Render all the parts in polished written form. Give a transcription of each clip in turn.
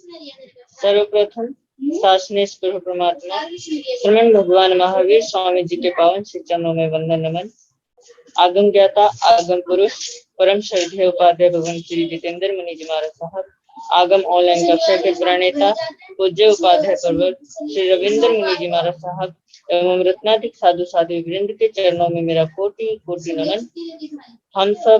सर्वप्रथम शासनेश प्रभु परमात्मा श्रमण भगवान महावीर स्वामी जी के पावन श्री चरणों में वंदन नमन। आगम ज्ञाता आगम पुरुष परम श्रद्धेय उपाध्याय भगवान श्री जितेंद्र मुनि जी महाराज साहब, आगम ऑनलाइन कक्षा के प्रणेता पूज्य उपाध्याय पर्वत श्री रविंद्र मुनि जी महाराज साहब एवं रत्नाधिक साधु साधु वृंद के चरणों में मेरा कोटि कोटि नमन। हम सब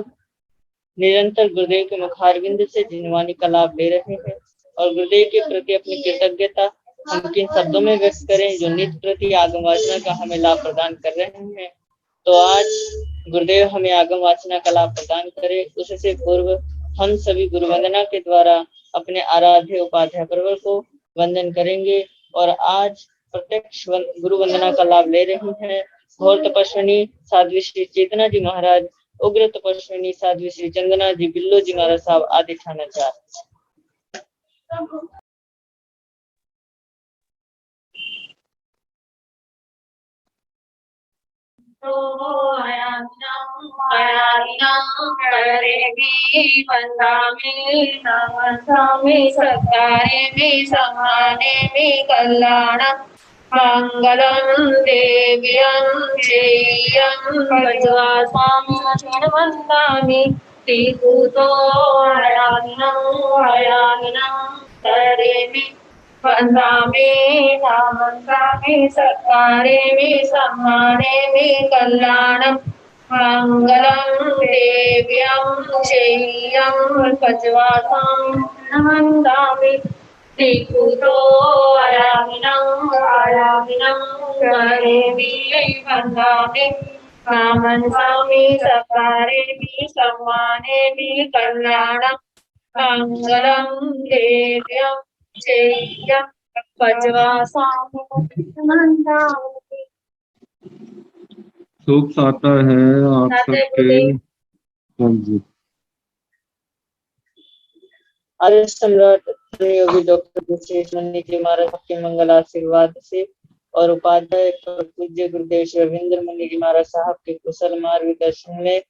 निरंतर गुरुदेव के मुखारविंद से जिनवानी का लाभ ले रहे हैं और गुरुदेव के प्रति अपनी कृतज्ञता हम किन शब्दों में व्यक्त करें जो नित्य प्रति आगम वाचना का हमें लाभ प्रदान कर रहे हैं। तो आज गुरुदेव हमें आगम वाचना का लाभ प्रदान करे, उससे पूर्व हम सभी गुरु वंदना के द्वारा अपने आराध्य उपाध्याय प्रवर को वंदन करेंगे और आज प्रत्यक्ष गुरु वंदना का लाभ ले रही हैं घोर तपस्विनी साध्वी श्री चेतना जी महाराज, उग्र तपस्विनी साध्वी श्री चंदना जी बिल्लो जी महाराज साहब आदि ठाणाचार। मंगलम देव्यं श्रेयं भजवासामि वन्दामि श्रीभूतो हयामिनं करेमि वन्दामि नामन्दामि सत्कारेमि सम्मानेमि कल्याणं मंगलम देव्यं श्रेयं भजवासामि वन्दामि श्रीभूतो हयामिनं करेमि वन्दामि नामन्दामि सत्कारेमि सम्मानेमि कल्याणं मंगलम देव्यं श्रेयं भजवासामि वन्दामि। सुख साता है आप सबके। आर्य सम्राट योगी डॉक्टर विशेष मुनि जी महाराज के मंगल आशीर्वाद से और उपाध्याय पूज्य गुरुदेव श्री रविंद्र मुनि जी महाराज साहब के कुशल मार्गदर्शन में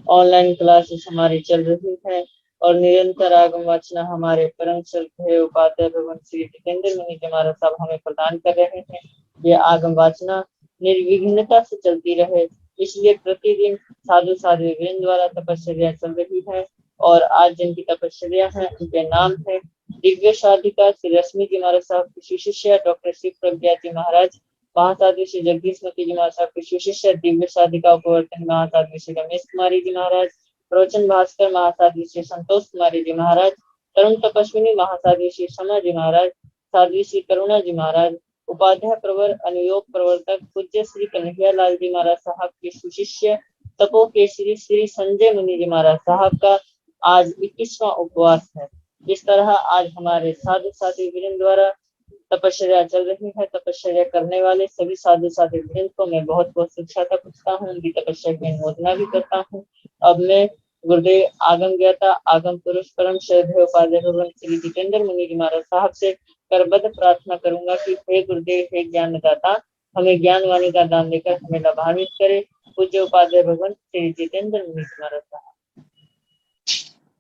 ऑनलाइन क्लासेस हमारी चल रही है और निरंतर आगम वाचना हमारे परम श्रद्धेय उपाध्याय भगवान श्री जितेंद्र मुनि जी महाराज साहब हमें प्रदान कर रहे हैं। ये आगम वाचना निर्विघ्नता से चलती रहे, इसलिए प्रतिदिन साधु साधु वृंद द्वारा तपस्या चल रही है और आज जिनकी तपस्या है उनके नाम है दिव्य साधिका श्री रश्मि जी महाराज साहब की शिष्य डॉक्टर शिव प्रज्ञा जी महाराज, महासाध्वी श्री जगदीश मती जी महाराज साहब की शिष्य दिव्य साधिका उपवर्तन महासाध्वी श्री रमेश कुमारी जी महाराज, प्रवचन भास्कर महासाध्वी श्री संतोष कुमारी जी महाराज, तरुण तपस्विनी महासाध्वी श्री समा जी महाराज, साध्वी श्री करुणा जी महाराज, उपाध्याय प्रवर अनुयोग प्रवर्तक पूज्य श्री कन्हैया लाल जी महाराज साहब के सुशिष्य तपो केसरी श्री संजय मुनि जी महाराज साहब का आज 21वां उपवास है। इस तरह आज हमारे साधु साधु वृंद द्वारा तपस्या चल रही है। तपस्या करने वाले सभी साधु साधु वृंद को मैं बहुत बहुत शुभकामनाएं पूछता हूँ, उनकी तपस्या की अनुमोदना भी करता हूँ। अब मैं गुरुदेव आगम ज्ञाता आगम पुरुष परम श्रद्धेय उपाध्याय भगवान श्री जितेंद्र मुनि जी महाराज साहब से करबद्ध प्रार्थना करूंगा कि हे गुरुदेव हे ज्ञानदाता, हमें ज्ञान वाणी का दान देकर हमें लाभान्वित करे। पूज्य उपाध्याय भगवान श्री जितेंद्र मुनि जी महाराज साहब।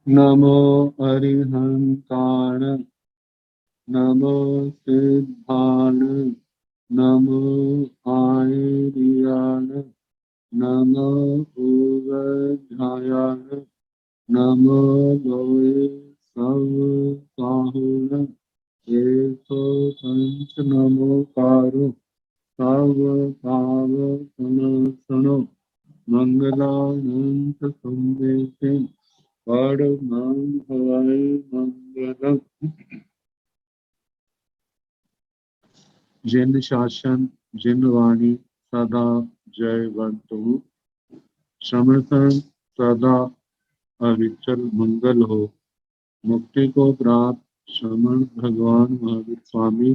नमो अरिहंताण नमो सिद्धान नमो आयर्यान नमो उवध्यायान नमो लोए सवसाहुन एको पंच नमो कारो सव पाव सनो मंगलानंत संदेशे परमं हवाई मंगलम। जिन शासन जिन वाणी सदा जयवंतु, समर्थन सदा अविचल मंगल हो। मुक्ति को प्राप्त श्रमण भगवान महावीर स्वामी,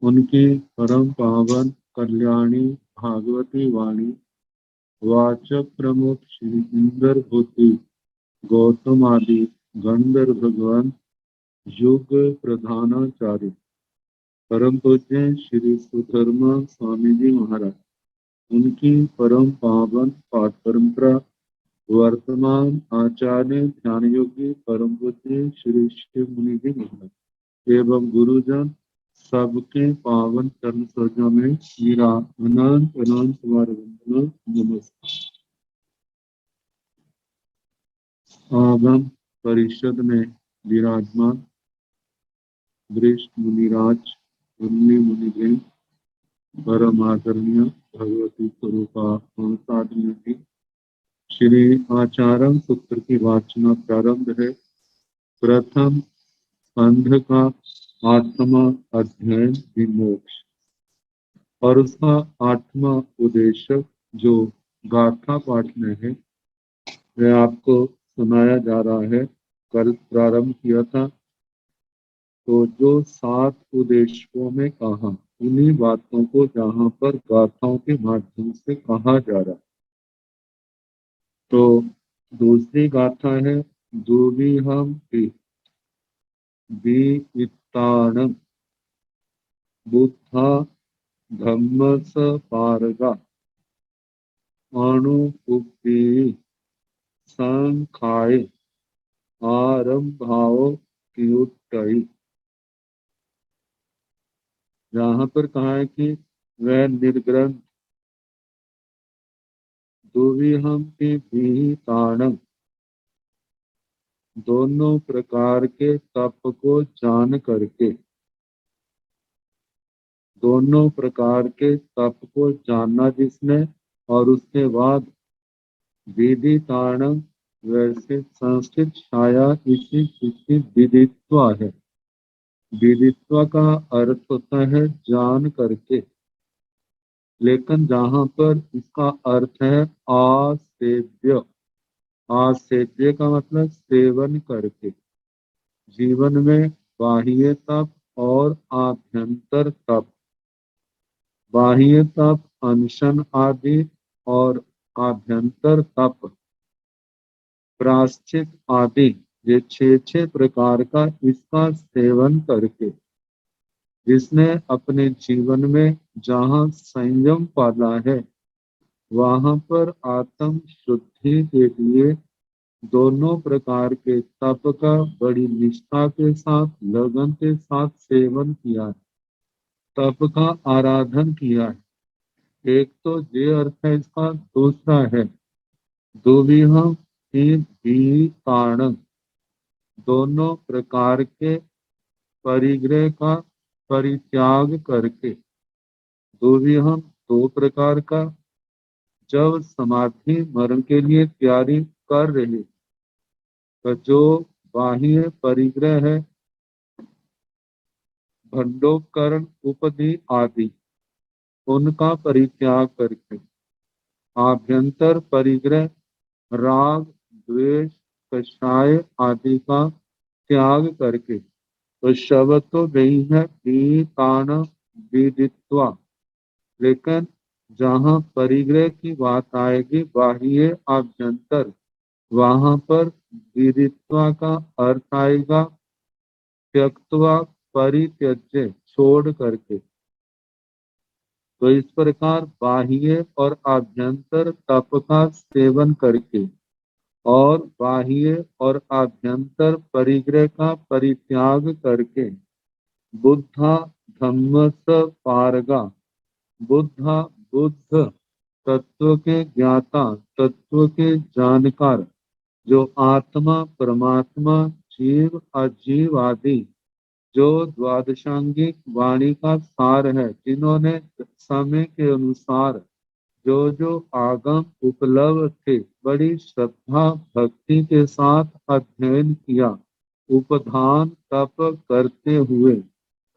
उनकी परम पावन कल्याणी भागवती वाणी वाचक प्रमुख श्री इंद्र भूति गौतम आदि गंधर्व भगवान युग प्रधानाचार्य परम पूज्य श्री सुधर्मा स्वामी जी महाराज, उनकी परम पावन पाठ परंपरा वर्तमान आचार्य ध्यान योगी परम पूज्य श्री शिव मुनि जी महाराज, एवं गुरुजन सबके पावन चरण सरोजों में मेरा अनंत अनंत बार वंदना नमस्कार। आगम परिषद में विराजमान वरिष्ठ मुनिराज, मुनि मुनिगण, परम आदरणीय भगवती स्वरूपा की श्री आचार्य सूत्र की वाचना प्रारंभ है। प्रथम स्कंध का 8वां अध्ययन विमोक्ष और उसका 8वां उद्देश्य जो गाथा पाठ में है वह आपको सुनाया जा रहा है। कल प्रारंभ किया था तो जो 7 उद्देश्यों में कहा, उन्हीं बातों को जहां पर गाथाओं के माध्यम से कहा जा रहा है। तो दूसरी गाथा है दुविहम वित्ताणम बुद्धा धम्मस पारगा अणुपुप्पी संखाय आरंभाओ क्यूटई। जहां पर कहा है कि वह निर्ग्रंथ दुविहम की विहिताणम दोनों प्रकार के तप को जान करके, दोनों प्रकार के तप को जानना जिसने, और उसके बाद विदिताणम वैसे संस्कृत छाया इसी विदित्वा है। विदित्वा का अर्थ होता है जान करके, लेकिन जहां पर इसका अर्थ है आसेव्य। आसेव्य का मतलब सेवन करके। जीवन में बाह्य तप और आभ्यंतर तप, बाह्य तप अनशन आदि और आभ्यंतर तप प्रायश्चित आदि, ये 6 प्रकार का इसका सेवन करके जिसने अपने जीवन में जहाँ संयम पाला है वहां पर आत्म शुद्धि के लिए दोनों प्रकार के तप का बड़ी निष्ठा के साथ, लगन के साथ सेवन किया है, तप का आराधन किया है। एक तो ये अर्थ है इसका। दूसरा है दुविहम की कारण, दोनों प्रकार के परिग्रह का परित्याग करके। दुविहम 2 प्रकार का। जब समाधि मरण के लिए तैयारी कर रही तो जो बाह्य परिग्रह है, भंडोपकरण उपदि आदि, उनका परित्याग करके, आभ्यंतर परिग्रह राग द्वेष कषाय आदि का त्याग करके, तो शब्द तो नहीं है वितान विदित्वा, लेकिन जहां परिग्रह की बात आएगी बाह्य आभ्यंतर, वहां पर विदित्वा का अर्थ आएगा त्यक्त्वा परित्यज्य, छोड़ करके। तो इस प्रकार बाह्य और आभ्यंतर तप का सेवन करके और बाह्य और आभ्यंतर परिग्रह का परित्याग करके बुद्धा धम्मस पारगा, बुद्धा बुद्ध तत्व के ज्ञाता, तत्व के जानकार, जो आत्मा परमात्मा जीव अजीव आदि जो द्वादशांगिक वाणी का सार है, जिन्होंने समय के अनुसार जो जो आगम उपलब्ध थे बड़ी श्रद्धा भक्ति के साथ अध्ययन किया, उपधान तप करते हुए,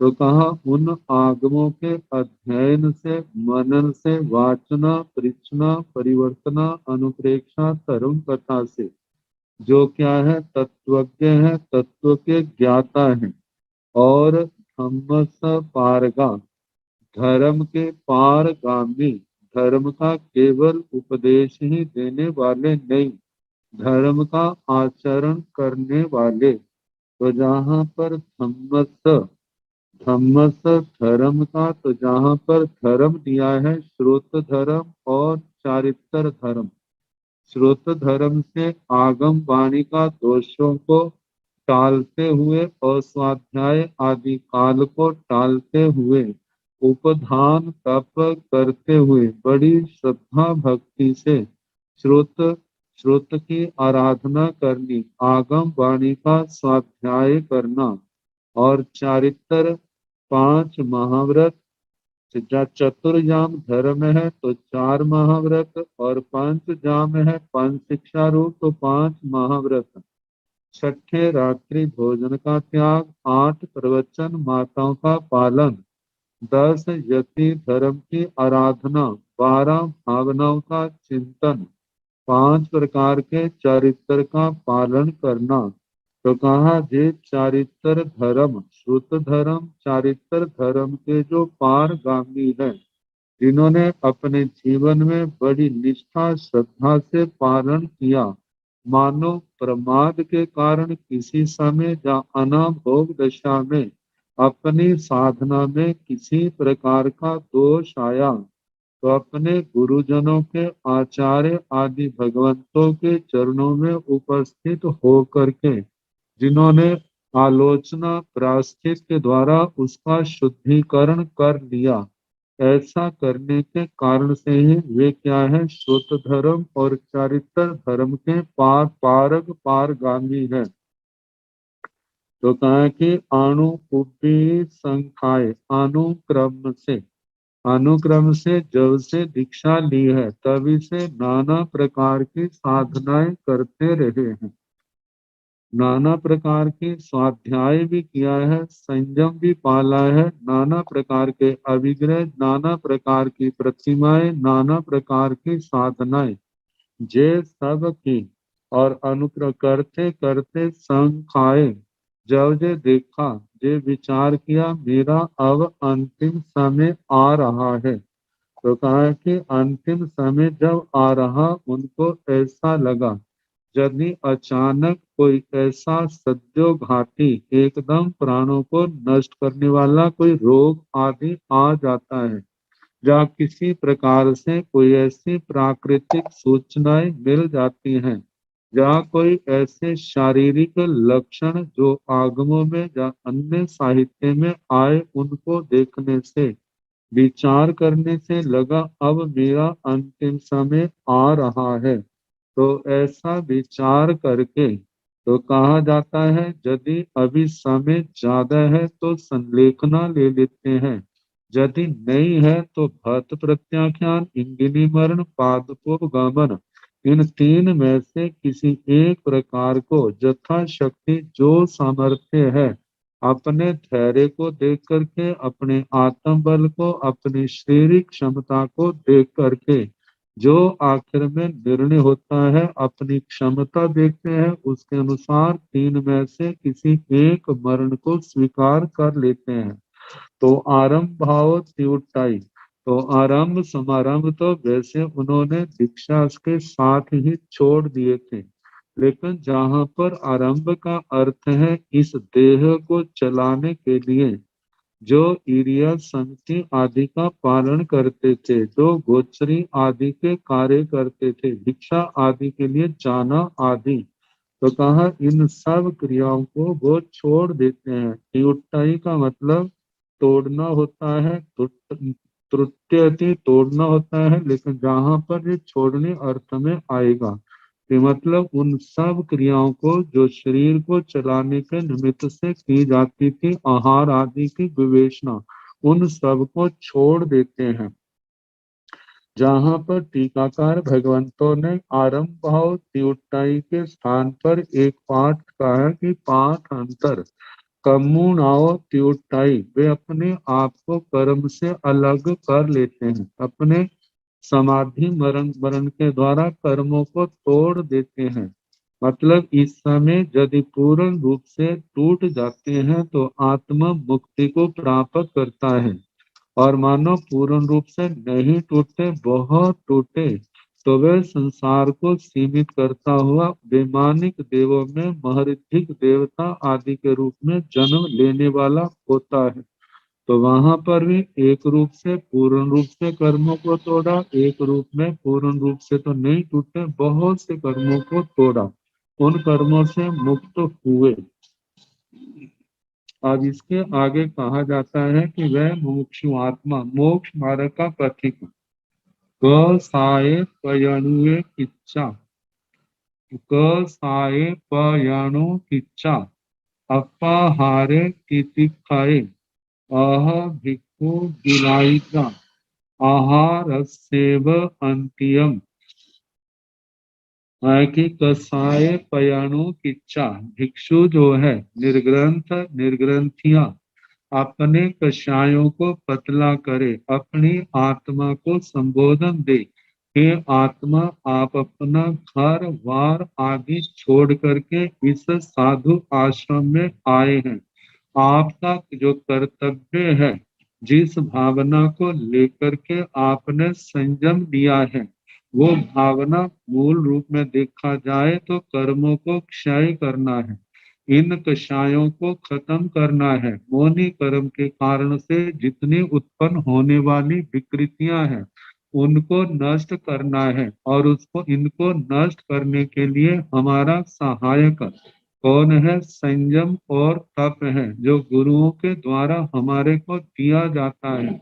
तो कहा उन आगमों के अध्ययन से, मनन से, वाचना परीक्षणा परिवर्तना अनुप्रेक्षा धर्म कथा से जो क्या है तत्वज्ञ है, तत्व के ज्ञाता है। और धम्मस पारगा, धर्म के पारगामी, धर्म का केवल उपदेश ही देने वाले नहीं, धर्म का आचरण करने वाले। तो जहाँ पर धम्मस, धम्मस धर्म का, तो जहाँ पर धर्म दिया है श्रोत धर्म और चारित्र धर्म। श्रोत धर्म से आगम वाणी का दोषों को टालते हुए और स्वाध्याय आदि काल को टालते हुए उपधान तप करते हुए बड़ी श्रद्धा भक्ति से श्रुत श्रुत की आराधना करनी, आगम वाणी का स्वाध्याय करना और चारित्र 5 महाव्रत, चतुर्याम धर्म है तो 4 महाव्रत और पंचजाम है पंच शिक्षा रूप तो 5 महाव्रत, छठे रात्रि भोजन का त्याग, 8 प्रवचन माताओं का पालन, 10 यति धर्म की आराधना, 12 भावनाओं का चिंतन, 5 प्रकार के चरित्र का पालन करना। तो कहा जे चारित्र धर्म, श्रुत धर्म चारित्र धर्म के जो पारगामी है, जिन्होंने अपने जीवन में बड़ी निष्ठा श्रद्धा से पालन किया, मानो प्रमाद के कारण किसी समय या अनाभोग दशा में अपनी साधना में किसी प्रकार का दोष आया तो अपने गुरुजनों के आचार्य आदि भगवंतों के चरणों में उपस्थित हो करके जिन्होंने आलोचना प्रायश्चित के द्वारा उसका शुद्धिकरण कर लिया, ऐसा करने के कारण से ही वे क्या है, श्रुत धर्म और चारित्र धर्म के पारगामी है। तो कहा कि अणुपी संख्याए अनुक्रम से जब से दीक्षा ली है तभी से नाना प्रकार की साधनाएं करते रहे हैं, नाना प्रकार के स्वाध्याय भी किया है, संयम भी पाला है, नाना प्रकार के अभिग्रह, नाना प्रकार की प्रतिमाएं, नाना प्रकार की साधनाएं, जे सब की और अनुग्रह करते करते संखाए जब जे देखा, जे विचार किया मेरा अब अंतिम समय आ रहा है। तो कहा कि अंतिम समय जब आ रहा उनको ऐसा लगा यदि अचानक कोई ऐसा सद्योघाती एकदम प्राणों को नष्ट करने वाला कोई रोग आदि आ जाता है या किसी प्रकार से कोई ऐसी प्राकृतिक सूचनाएं मिल जाती हैं या कोई ऐसे शारीरिक लक्षण जो आगमों में या अन्य साहित्य में आए उनको देखने से विचार करने से लगा अब मेरा अंतिम समय आ रहा है, तो ऐसा विचार करके तो कहा जाता है यदि अभी समय ज्यादा है तो संलेखना ले लेते हैं, यदि नहीं है तो भत प्रत्याख्यान, इंगिनी मरण, पादपोगमन, इन 3 में से किसी एक प्रकार को यथाशक्ति जो सामर्थ्य है अपने धैर्य को देख करके, अपने आत्म बल को, अपनी शारीरिक क्षमता को देख करके जो आखिर में निर्णय होता है अपनी क्षमता देखते हैं उसके अनुसार 3 में से किसी एक मरण को स्वीकार कर लेते हैं। तो आरंभ भाव त्युटाई, तो आरंभ समारंभ तो वैसे उन्होंने दीक्षा के साथ ही छोड़ दिए थे, लेकिन जहाँ पर आरंभ का अर्थ है इस देह को चलाने के लिए जो ईरिया समिति आदि का पालन करते थे, जो गोचरी आदि के कार्य करते थे, भिक्षा आदि के लिए जाना आदि, तो कहा इन सब क्रियाओं को वो छोड़ देते हैं। त्युटाई का मतलब तोड़ना होता है, त्रुट्यति तोड़ना होता है, लेकिन जहाँ पर ये छोड़ने अर्थ में आएगा कि मतलब उन सब क्रियाओं को जो शरीर को चलाने के निमित्त से की जाती थी, आहार आदि की विवेचना, उन सब को छोड़ देते हैं। जहाँ पर टीकाकार भगवंतों ने आरंभ भाव त्युटाई के स्थान पर एक पाठ कहा कि पाठ अंतर कमुनाओ त्युटाई, वे अपने आप को कर्म से अलग कर लेते हैं, अपने समाधि मरण के द्वारा कर्मों को तोड़ देते हैं। मतलब इस समय यदि पूर्ण रूप से टूट जाते हैं तो आत्मा मुक्ति को प्राप्त करता है, और मानो पूर्ण रूप से नहीं टूटते, बहुत टूटे तो वे संसार को सीमित करता हुआ वैमानिक देवों में महर्षिक देवता आदि के रूप में जन्म लेने वाला होता है। तो वहां पर भी एक रूप से पूर्ण रूप से कर्मों को तोड़ा, एक रूप में पूर्ण रूप से तो नहीं टूटे, बहुत से कर्मों को तोड़ा, उन कर्मों से मुक्त हुए। अब इसके आगे कहा जाता है कि वह मुमुक्षु आत्मा मोक्ष मार्ग का प्रतीक साये पयणुए इच्छा साये पयणु इच्छा अपाहारे तितिखाए अह भिक्खु विलायिका आहार सेव अंत्यम कि कसाय पयाणु किच्चा भिक्षु जो है निर्ग्रंथ निर्ग्रंथियां अपने कषायों को पतला करे अपनी आत्मा को संबोधन दे हे आत्मा आप अपना घर वार आदि छोड़ करके इस साधु आश्रम में आए हैं। आपका जो कर्तव्य है जिस भावना को लेकर के आपने संयम लिया है वो भावना मूल रूप में देखा जाए तो कर्मों को क्षय करना है, इन कषायों को खत्म करना है। मोनी कर्म के कारण से जितनी उत्पन्न होने वाली विकृतियां हैं उनको नष्ट करना है और उसको इनको नष्ट करने के लिए हमारा सहायक कौन है? संयम और तप है जो गुरुओं के द्वारा हमारे को दिया जाता है।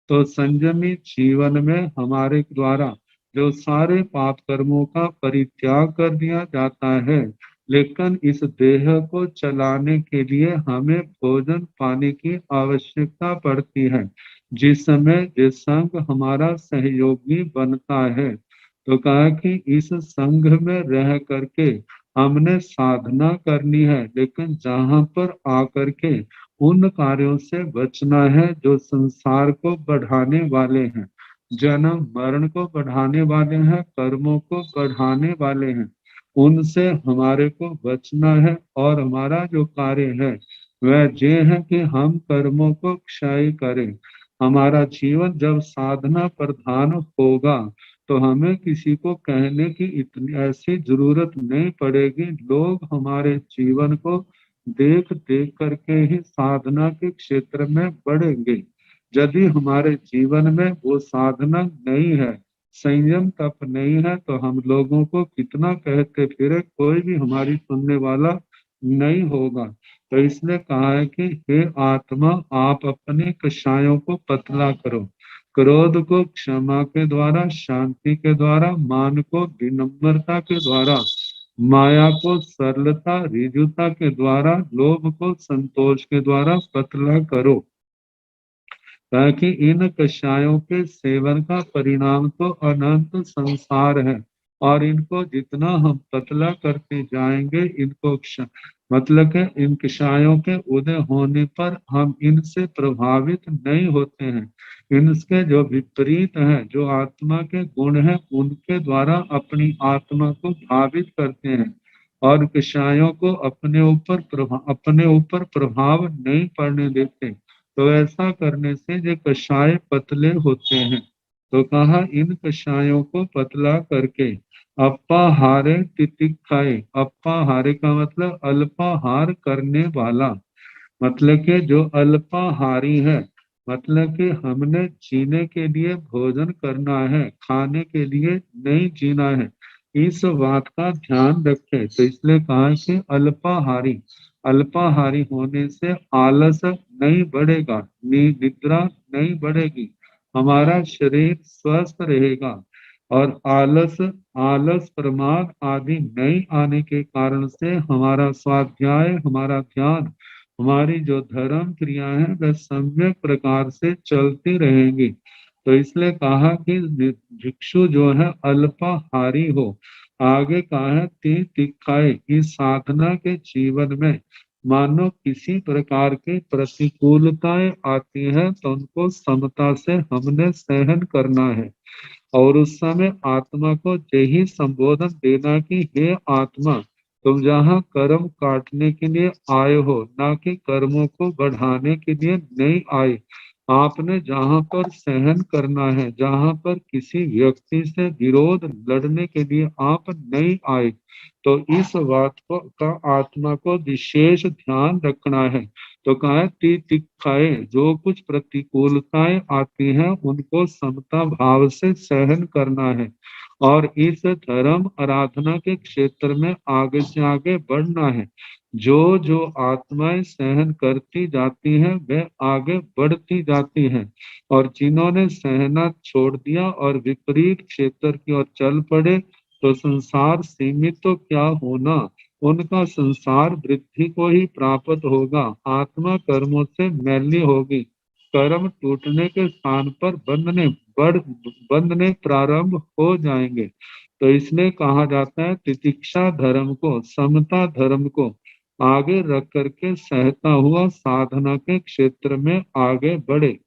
तो संयमी जीवन में हमारे द्वारा जो सारे पाप कर्मों का परित्याग कर दिया जाता है, लेकिन इस देह को चलाने के लिए हमें भोजन पानी की आवश्यकता पड़ती है। जिस समय जिस संघ हमारा सहयोगी बनता है तो कहा कि इस संघ में रह करके हमने साधना करनी है, लेकिन जहां पर आकर के उन कार्यों से बचना है जो संसार को बढ़ाने वाले हैं, जन्म मरण को बढ़ाने वाले हैं, कर्मों को बढ़ाने वाले हैं, उनसे हमारे को बचना है। और हमारा जो कार्य है वह ये है कि हम कर्मों को क्षय करें। हमारा जीवन जब साधना प्रधान होगा तो हमें किसी को कहने की इतनी ऐसी जरूरत नहीं पड़ेगी। लोग हमारे जीवन को देख देख करके ही साधना के क्षेत्र में बढ़ेंगे। यदि हमारे जीवन में वो साधना नहीं है, संयम तप नहीं है, तो हम लोगों को कितना कहते फिरे, कोई भी हमारी सुनने वाला नहीं होगा। तो इसने कहा है कि हे आत्मा आप अपने कषायों को पतला करो, क्रोध को क्षमा के द्वारा, शांति के द्वारा, मान को विनम्रता के द्वारा, माया को सरलता ऋजुता के द्वारा, लोभ को संतोष के द्वारा पतला करो, ताकि इन कषायों के सेवन का परिणाम तो अनंत संसार है। और इनको जितना हम पतला करते जाएंगे इनको मतलब के इन कषायों के उदय होने पर हम इनसे प्रभावित नहीं होते हैं। इनके जो विपरीत है, जो आत्मा के गुण हैं, उनके द्वारा अपनी आत्मा को भावित करते हैं और कषायों को अपने ऊपर प्रभाव नहीं पड़ने देते। तो ऐसा करने से ये कषाय पतले होते हैं। तो कहा इन कषायों को पतला करके अप्पाहारे तितिक्षाए, अप्पाहारे का मतलब अल्पाहार करने वाला, मतलब कि जो अल्पाहारी है, मतलब कि हमने जीने के लिए भोजन करना है, खाने के लिए नहीं जीना है, इस बात का ध्यान रखें। तो इसलिए कहा कि अल्पाहारी, अल्पाहारी होने से आलस नहीं बढ़ेगा, निद्रा नहीं बढ़ेगी, हमारा शरीर स्वस्थ रहेगा और आलस आलस प्रमाद आदि नहीं आने के कारण से हमारा स्वाध्याय, हमारा ध्यान, हमारी जो धर्म क्रिया है वह सम्यक प्रकार से चलती रहेंगी। तो इसलिए कहा कि भिक्षु जो है अल्पाहारी हो। आगे कहा है तितिक्षाए, इस साधना के जीवन में मानो किसी प्रकार की प्रतिकूलताएं आती है तो उनको समता से हमने सहन करना है और उस समय आत्मा को यही संबोधन देना कि हे आत्मा तुम जहाँ कर्म काटने के लिए आए हो, ना कि कर्मों को बढ़ाने के लिए नहीं आए। आपने जहाँ पर सहन करना है, जहाँ पर किसी व्यक्ति से विरोध लड़ने के लिए आप नहीं आए, तो इस बात को का आत्मा को विशेष ध्यान रखना है। तो कहा तितिक्षाए, जो कुछ प्रतिकूलताएं आती हैं उनको समता भाव से सहन करना है और इस धर्म आराधना के क्षेत्र में आगे से आगे बढ़ना है। जो जो आत्माएं सहन करती जाती हैं वे आगे बढ़ती जाती हैं, और जिन्होंने सहना छोड़ दिया और विपरीत क्षेत्र की ओर चल पड़े तो संसार सीमित तो क्या होना, उनका संसार वृद्धि को ही प्राप्त होगा। आत्मा कर्मों से मैली होगी, कर्म टूटने के स्थान पर बंधने प्रारंभ हो जाएंगे। तो इसलिए कहा जाता है तितिक्षा धर्म को, समता धर्म को आगे रख करके सहता हुआ साधना के क्षेत्र में आगे बढ़े।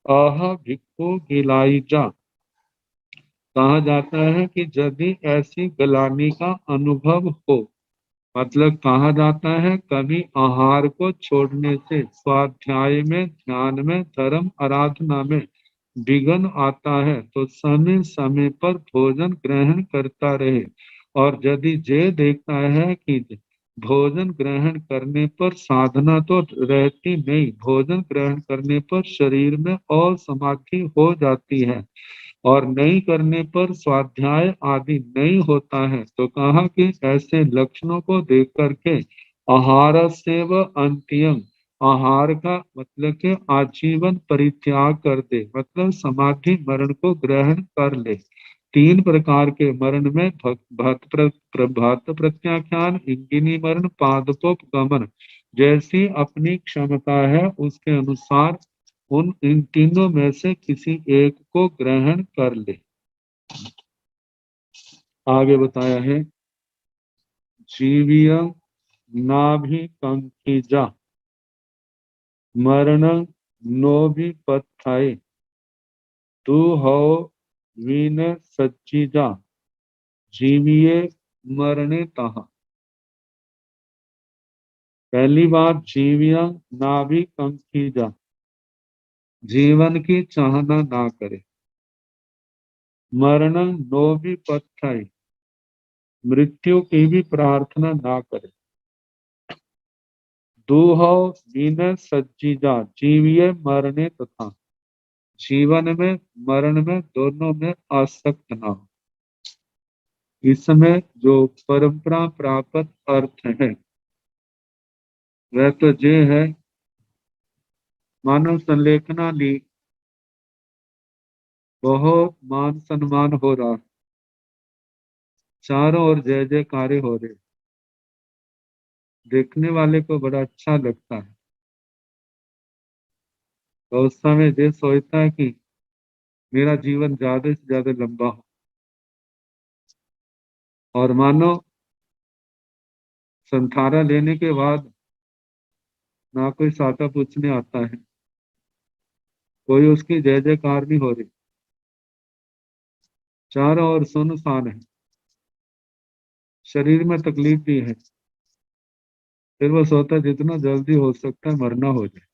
आह भिक्खु गिलाई जा, कहा जाता है कि यदि ऐसी गलानी का अनुभव हो, मतलब कहा जाता है कभी आहार को छोड़ने से स्वाध्याय में, ध्यान में, धर्म आराधना में विघ्न आता है तो समय समय पर भोजन ग्रहण करता रहे। और यदि ये देखता है कि भोजन ग्रहण करने पर साधना तो रहती नहीं, भोजन ग्रहण करने पर शरीर में और समाधि हो जाती है और नहीं करने पर स्वाध्याय आदि नहीं होता है, तो कहा कि ऐसे लक्षणों को देख करके आहार सेव अंत्यम, आहार का मतलब के आजीवन परित्याग कर दे, मतलब समाधि मरण को ग्रहण कर ले। तीन प्रकार के मरण में भक्त प्रत्याख्यान, इंगिनी मरण, पादपोप गमन, जैसी अपनी क्षमता है उसके अनुसार इन तीनों में से किसी एक को ग्रहण कर ले। आगे बताया है जीविय नाभि कंकीजा मरण नोभि पत्थाए तू हो वीन सच्चीजा जीविये मरणे तहा। पहली बात जीविया नाभि कंकीजा, जीवन की चाहना ना करे। मरण नोभि पत्थाए, मृत्यु की भी प्रार्थना ना करे। दूहो वीन सज्जीजा, जीविये मरने तथा, जीवन में मरण में दोनों में आसक्त ना हो। इसमें जो परंपरा प्राप्त अर्थ है वह तो ये है, मानव संलेखना ली, बहुत मान सम्मान हो रहा, चारों ओर जय जयकारे हो रहे, देखने वाले को बड़ा अच्छा लगता है। तो उस समय ये सोचता है कि मेरा जीवन ज्यादा से ज्यादा लंबा हो, और मानो संथारा लेने के बाद ना कोई साटा पूछने आता है, कोई उसकी जय जयकार नहीं हो रही, चारों ओर सुनसान है, शरीर में तकलीफ भी है। फिर वो सोचता जितना जल्दी हो सकता है मरना हो जाए।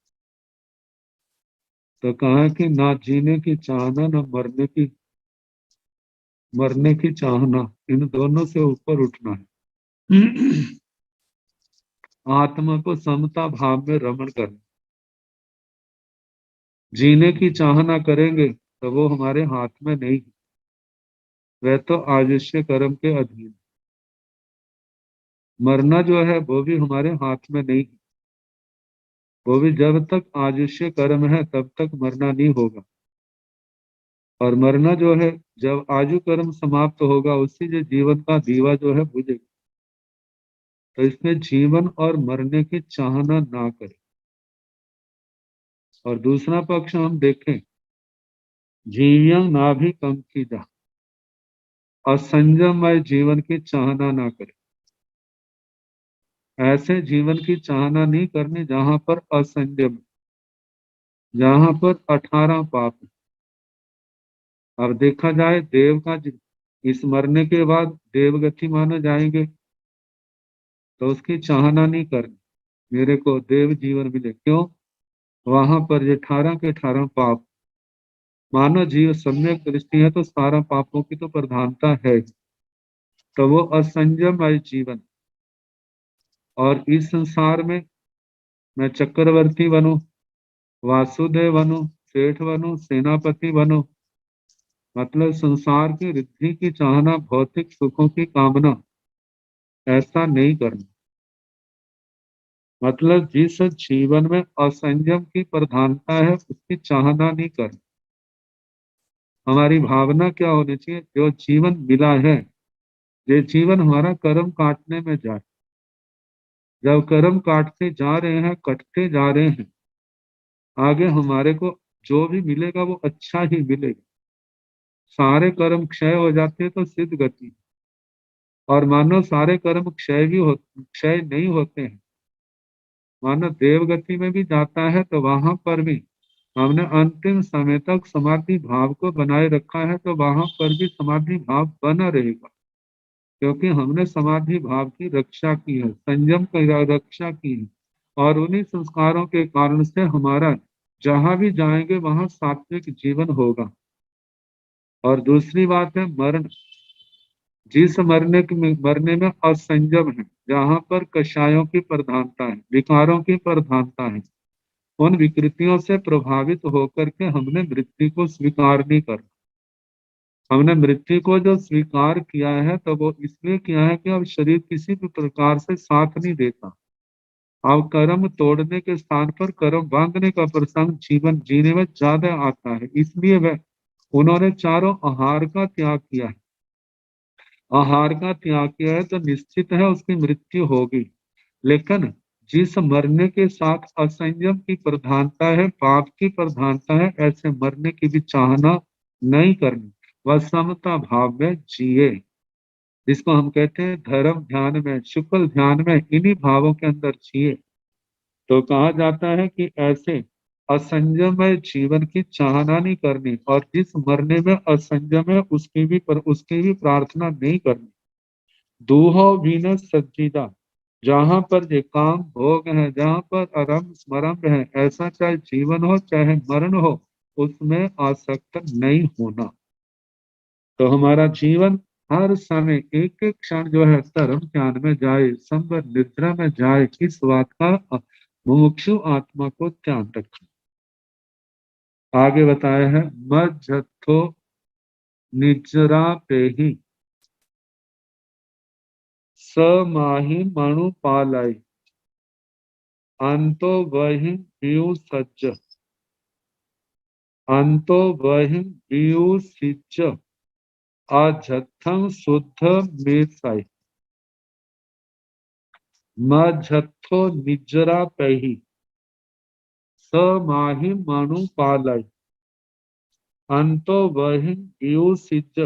तो कहा कि ना जीने की चाहना ना मरने की चाहना, इन दोनों से ऊपर उठना है। आत्मा को समता भाव में रमण करना। जीने की चाहना करेंगे तो वो हमारे हाथ में नहीं, वह तो आयुष्य कर्म के अधीन। मरना जो है वो भी हमारे हाथ में नहीं, वो भी जब तक आयुष्य कर्म है तब तक मरना नहीं होगा। और मरना जो है जब आयु कर्म समाप्त होगा उसी से जीवन का दीवा जो है बुझेगा। तो इसमें जीवन और मरने की चाहना ना करें। और दूसरा पक्ष हम देखें, जीवियं नाभि कंकीजा, असंयममय जीवन की चाहना ना करें। ऐसे जीवन की चाहना नहीं करनी जहां पर असंयम, जहां पर 18 पाप। अब देखा जाए देव का इस मरने के बाद देवगति माने जाएंगे तो उसकी चाहना नहीं करनी, मेरे को देव जीवन मिले। क्यों? वहां पर ये 18 के 18 पाप, मानव जीव सम्यक दृष्टि है तो सारा पापों की तो प्रधानता है, तो वो असंयममय जीवन। और इस संसार में मैं चक्रवर्ती बनूं, वासुदेव बनूं, सेठ बनूं, सेनापति बनूं, मतलब संसार की रिद्धि की चाहना, भौतिक सुखों की कामना, ऐसा नहीं करना। मतलब जिस जीवन में असंयम की प्रधानता है उसकी चाहना नहीं करना। हमारी भावना क्या होनी चाहिए? जो जीवन मिला है, ये जीवन हमारा कर्म काटने में जाए। जब कर्म काटते जा रहे हैं, कटते जा रहे हैं, आगे हमारे को जो भी मिलेगा वो अच्छा ही मिलेगा। सारे कर्म क्षय हो जाते हैं तो सिद्ध गति, और मानो सारे कर्म क्षय नहीं होते हैं, मानो देवगति में भी जाता है तो वहां पर भी हमने अंतिम समय तक समाधि भाव को बनाए रखा है, तो वहां पर भी समाधि भाव बना रहेगा, क्योंकि हमने समाधि भाव की रक्षा की है, संयम की रक्षा की है। और उन्हीं संस्कारों के कारण से हमारा जहां भी जाएंगे वहां सात्विक जीवन होगा। और दूसरी बात है मरण। जिस मरने में असंयम है, जहां पर कषायों की प्रधानता है, विकारों की प्रधानता है, उन विकृतियों से प्रभावित होकर के हमने मृत्यु को स्वीकार नहीं कर। हमने मृत्यु को जो स्वीकार किया है तो वो इसलिए किया है कि अब शरीर किसी भी प्रकार से साथ नहीं देता। अब कर्म तोड़ने के स्थान पर कर्म बांधने का प्रसंग जीवन जीने में ज्यादा आता है, इसलिए वह उन्होंने चारों आहार का त्याग किया है। आहार का त्याग किया है तो निश्चित है उसकी मृत्यु होगी। लेकिन जिस मरने के साथ असंयम की प्रधानता है, पाप की प्रधानता है, ऐसे मरने की भी चाहना नहीं करनी। वह समता भाव में जिए, जिसको हम कहते हैं धर्म ध्यान में, शुक्ल ध्यान में, इन्हीं भावों के अंदर जिए। तो कहा जाता है कि ऐसे असंयम जीवन की चाहना नहीं करनी, और जिस मरने में असंयम है उसकी भी प्रार्थना नहीं करनी। दूहो बीन सज्जिदा, जहां पर ये काम भोग है, जहां पर आरंभ स्मरंभ है, ऐसा चाहे जीवन हो चाहे मरण हो, उसमें आसक्त नहीं होना। तो हमारा जीवन हर समय एक एक क्षण जो है धर्म ध्यान में जाए, संवर निद्रा में जाए, इस बात का मुमुक्षु आत्मा को ध्यान रखें। आगे बताया है मज्जथो निजरा पे ही समाहि मणु पालाई, अंतो वही पीयू सज्ज, अंतो वही पीयू सिच, अजथं शुद्ध मेसाई। मज्जथो निजरा पे ही समाहि मणु पालाई, अंतो वही पीयू सिच,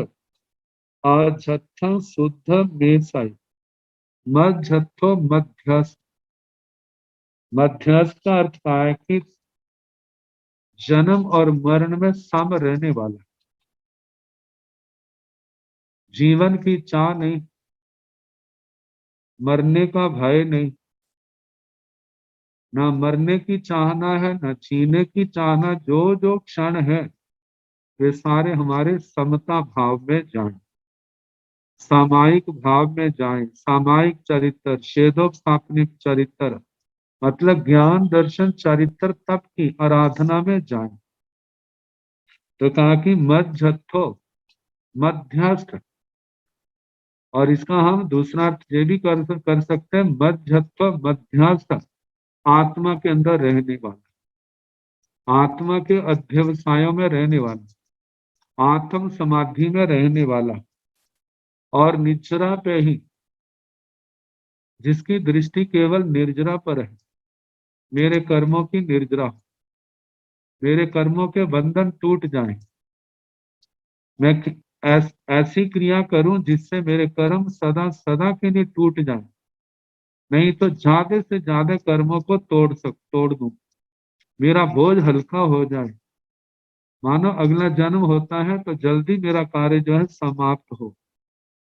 अजथं शुद्ध मेसाई। मज्जथो मध्यस्थ। मध्यस्थ का अर्थ क्या है कि जन्म और मरण में सम रहने वाला, जीवन की चाह नहीं, मरने का भय नहीं, ना मरने की चाहना है ना जीने की चाहना। जो जो क्षण है वे सारे हमारे समता भाव में जाएं, सामायिक भाव में जाएं। सामायिक चरित्र, शेदोपस्थापनिक चरित्र, मतलब ज्ञान दर्शन चरित्र तप की आराधना में जाएं। तो कहा कि मध्यस्थो, मध्यस्थ। और इसका हम दूसरा अर्थ ये भी कर सकते हैं, मध्यस्थ, मध्यस्थ, आत्मा के अंदर रहने वाला, आत्मा के अध्यवसायों में रहने वाला, आत्म समाधि में रहने वाला, और निजरा पे ही, जिसकी दृष्टि केवल निर्जरा पर है। मेरे कर्मों की निर्जरा, मेरे कर्मों के बंधन टूट जाएं, मैं ऐसी क्रिया करूं जिससे मेरे कर्म सदा सदा के लिए टूट जाएं, नहीं तो ज्यादा से ज्यादा कर्मों को तोड़ दूं, मेरा बोझ हल्का हो जाए। मानो अगला जन्म होता है तो जल्दी मेरा कार्य जो है समाप्त हो।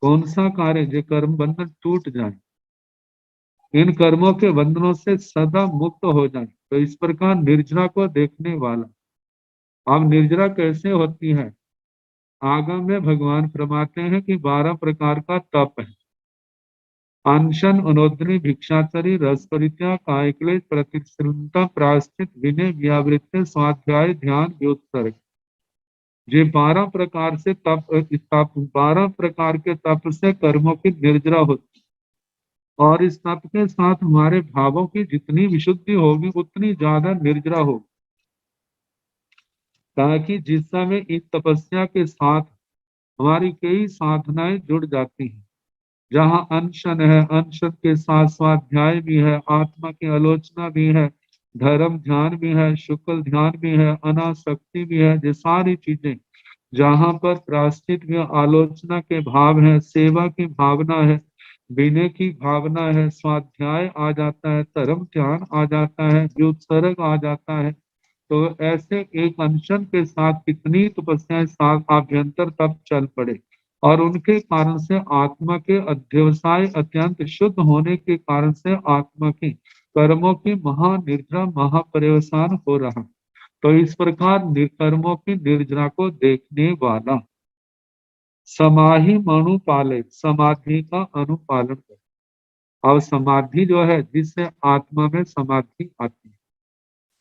कौन सा कार्य? जो कर्म बंधन टूट जाए, इन कर्मों के बंधनों से सदा मुक्त हो जाए। तो इस प्रकार निर्जरा को देखने वाला। अब निर्जरा कैसे होती है? आगम में भगवान फरमाते हैं कि 12 प्रकार का तप है। अनशन, अनोदनी, भिक्षाचरी, रस परित्याग, कायक्लेश, प्रतिश्रुता, प्रायश्चित, विनय, व्यावृत्ति, स्वाध्याय, ध्यान, व्युत्सर्ग। ये 12 प्रकार से तप 12 प्रकार के तप से कर्मों की निर्जरा होती, और इस तप के साथ हमारे भावों की जितनी विशुद्धि होगी उतनी ज्यादा निर्जरा होगी। ताकि जिस समय इस तपस्या के साथ हमारी कई साधनाएं जुड़ जाती हैं, जहाँ अनशन है, अनशन के साथ स्वाध्याय भी है, आत्मा की आलोचना भी है, धर्म ध्यान भी है, शुक्ल ध्यान भी है, अनासक्ति भी है, ये सारी चीजें जहाँ पर प्रायश्चित में आलोचना के भाव है, सेवा की भावना है, विनय की भावना है, स्वाध्याय आ जाता है, धर्म ध्यान आ जाता है, व्युत्सर्ग आ जाता है। तो ऐसे एक अनशन के साथ कितनी तपस्याएं साथ आभ्यंतर तप चल पड़े, और उनके कारण से आत्मा के अध्यवसाय अत्यंत शुद्ध होने के कारण से आत्मा की कर्मों की महानिद्रा महापर्यवसान हो रहा। तो इस प्रकार कर्मों की निर्जरा को देखने वाला समाहि अनुपाले, समाधि का अनुपालन करे। अब समाधि जो है, जिससे आत्मा में समाधि आती है।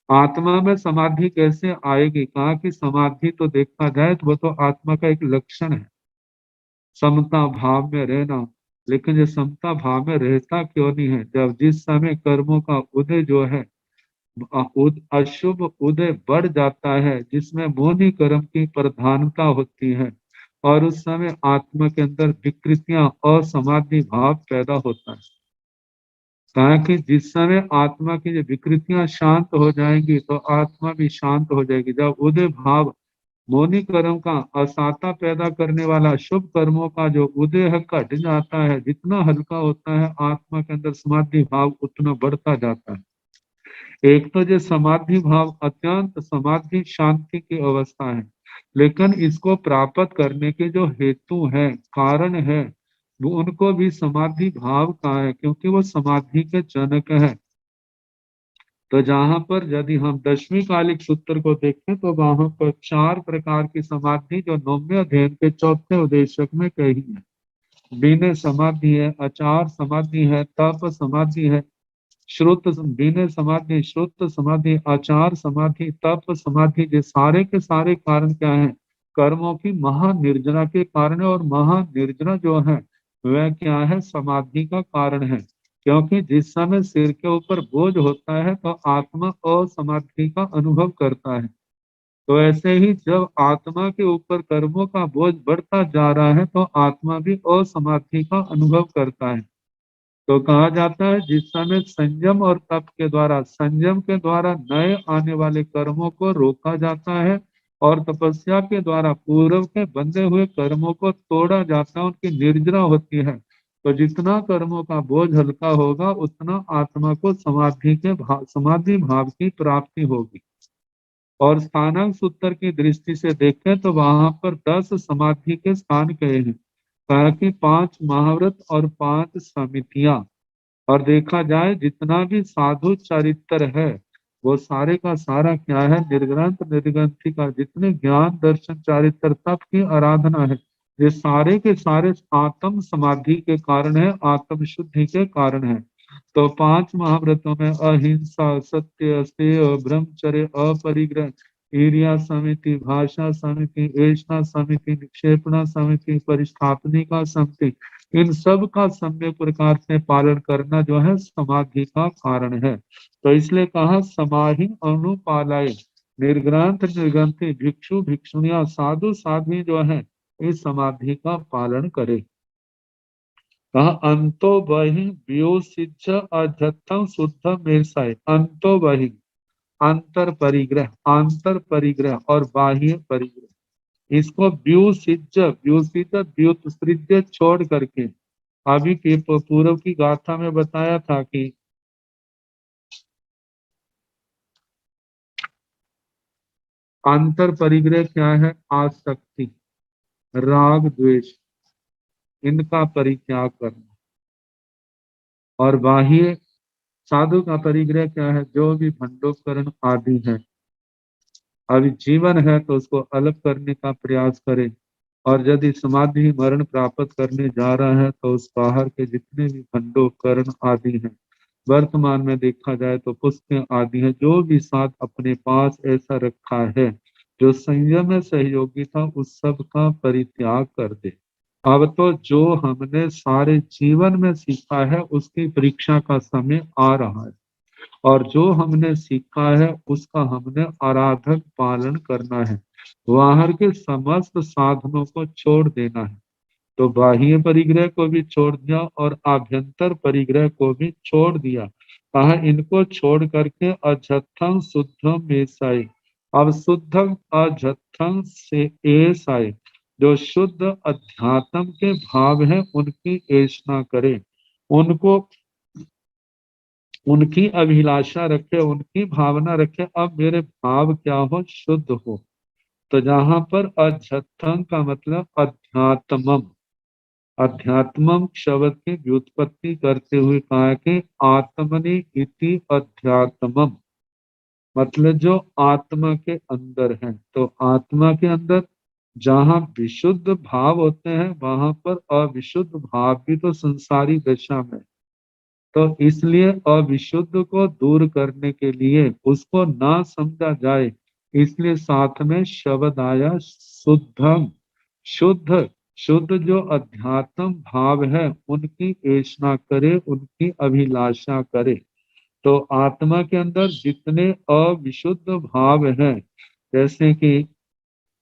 आत्मा में समाधि कैसे आएगी? कहा कि समाधि तो देखा जाए तो वो तो आत्मा का एक लक्षण है, समता भाव में रहना। लेकिन ये समता भाव में रहता क्यों नहीं है? जब जिस समय कर्मों का उदय जो है, अशुभ उदय बढ़ जाता है, जिसमें मोहि कर्म की प्रधानता होती है, और उस समय आत्मा के अंदर विकृतियां और समाधि भाव पैदा होता है। कहा कि जिस समय आत्मा की जो विकृतियां शांत हो जाएंगी तो आत्मा भी शांत हो जाएगी। जब उदय भाव मोनि कर्म का असाता पैदा करने वाला शुभ कर्मों का जो उदय है घट जाता है, जितना हल्का होता है आत्मा के अंदर समाधि भाव उतना बढ़ता जाता है। एक तो जो समाधि भाव अत्यंत समाधि शांति की अवस्था है, लेकिन इसको प्राप्त करने के जो हेतु है, कारण है, वो उनको भी समाधि भाव का है, क्योंकि वो समाधि के जनक है। तो जहां पर यदि हम 10वीं कालिक सूत्र को देखें तो वहां पर 4 प्रकार की समाधि जो 9वें अध्ययन के 4थे उद्देश्यक में कही है। विनय समाधि है, आचार समाधि है, तप समाधि है, श्रुत विनय समाधि, श्रुत समाधि, आचार समाधि, तप समाधि। ये सारे के सारे कारण क्या है? कर्मों की महानिर्जरा के कारण है, और महानिर्जरा जो है वह क्या है? समाधि का कारण है। क्योंकि जिस समय सिर के ऊपर बोझ होता है तो आत्मा असमाधि का अनुभव करता है। तो ऐसे ही जब आत्मा के ऊपर कर्मों का बोझ बढ़ता जा रहा है तो आत्मा भी असमाधि का अनुभव करता है। तो कहा जाता है जिस समय संयम और तप के द्वारा, संयम के द्वारा नए आने वाले कर्मों को रोका जाता है, और तपस्या के द्वारा पूर्व के बंधे हुए कर्मों को तोड़ा जाता है, उनकी निर्जरा होती है। तो जितना कर्मों का बोझ हल्का होगा उतना आत्मा को समाधि भाव की प्राप्ति होगी। और स्थानांक सूत्र की दृष्टि से देखें तो वहां पर 10 समाधि के स्थान कहे हैं। कहा कि 5 महाव्रत और 5 समितियां। और देखा जाए जितना भी साधु चरित्र है वो सारे का सारा क्या है? निर्ग्रंथ निर्ग्रंथि का जितने ज्ञान दर्शन चारित्र तप की आराधना है, ये सारे के सारे आत्म समाधि के कारण है, आत्म शुद्धि के कारण है। तो 5 महाव्रतों में अहिंसा, सत्य, अस्तेय, ब्रह्मचर्य, अपरिग्रह, ईर्ष्या समिति, भाषा समिति, ऐषणा समिति, निक्षेपणा समिति, परिस्थापनिका समिति, इन सब का सम्यक प्रकार से पालन करना जो है समाधि का कारण है। तो इसलिए कहा समाहि अनुपालाय, निर्ग्रंथ निर्ग्रंथि, भिक्षु भिक्षुणिया, साधु साध्वी जो है इस समाधि का पालन करे। कहा अंतो बहि व्योसिच अध्यत्थम शुद्ध मेषाय। अंतो बहि आंतर परिग्रह, आंतर परिग्रह और बाह्य परिग्रह, इसको व्यूसिज, व्यूसिज व्युत्सृज्य छोड़ करके, अभी के पूर्व की गाथा में बताया था कि अंतर परिग्रह क्या है? आसक्ति, राग द्वेष, इनका परित्याग करना। और बाह्य साधु का परिग्रह क्या है? जो भी भंडोपकरण आदि है, अभी जीवन है तो उसको अलग करने का प्रयास करे। और यदि समाधि मरण प्राप्त करने जा रहा है तो उस बाहर के जितने भी भंडोपकरण आदि हैं, वर्तमान में देखा जाए तो पुस्तकें आदि है, जो भी साथ अपने पास ऐसा रखा है जो संयम में सहयोगी था उस सब का परित्याग कर दे। अब तो जो हमने सारे जीवन में सीखा है उसकी परीक्षा का समय आ रहा है, और जो हमने सीखा है उसका हमने आराधक पालन करना है। बाहर के समस्त साधनों को छोड़ देना है। तो बाह्य परिग्रह को भी छोड़ दिया और आभ्यंतर परिग्रह को भी छोड़ दिया। कहा इनको छोड़ करके अजत्थं शुद्धम एसाई। अब शुद्धम अजत्थं से एसाई, जो शुद्ध अध्यात्म के भाव है उनकी ऐसा करे, उनको उनकी अभिलाषा रखे, उनकी भावना रखे। अब मेरे भाव क्या हो? शुद्ध हो। तो जहां पर अजत्थं का मतलब अध्यात्मम, अध्यात्मम शब्द की व्युत्पत्ति करते हुए कहा है कि आत्मनि इति अध्यात्मम, मतलब जो आत्मा के अंदर है। तो आत्मा के अंदर जहाँ विशुद्ध भाव होते हैं वहां पर अविशुद्ध भाव भी तो संसारी दशा में। तो इसलिए अविशुद्ध को दूर करने के लिए, उसको ना समझा जाए, इसलिए साथ में शब्द आया शुद्धम, शुद्ध। शुद्ध जो अध्यात्म भाव है उनकी ऐसा करे, उनकी अभिलाषा करे। तो आत्मा के अंदर जितने अविशुद्ध भाव हैं, जैसे कि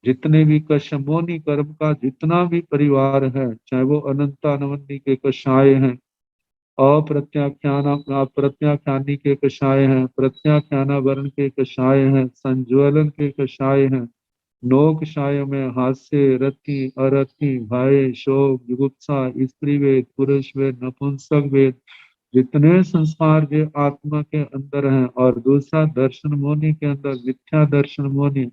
जितने भी कशमोनी कर्म का जितना भी परिवार है, चाहे वो अनंतानवनी के कषाय हैं, अप्रत्याख्यान अप्रत्याख्यानी के कषाय हैं, प्रत्याख्याना वर्ण के कषाय हैं, संज्वलन के कषाय हैं, नोक शाय में हास्य, रति, अरति, भय, शोक, जुगुप्सा, स्त्री वेद, पुरुष वेद, नपुंसक वेद, जितने संस्कार जो आत्मा के अंदर हैं। और दूसरा दर्शन मोनि के अंदर मिथ्या दर्शन मोनि,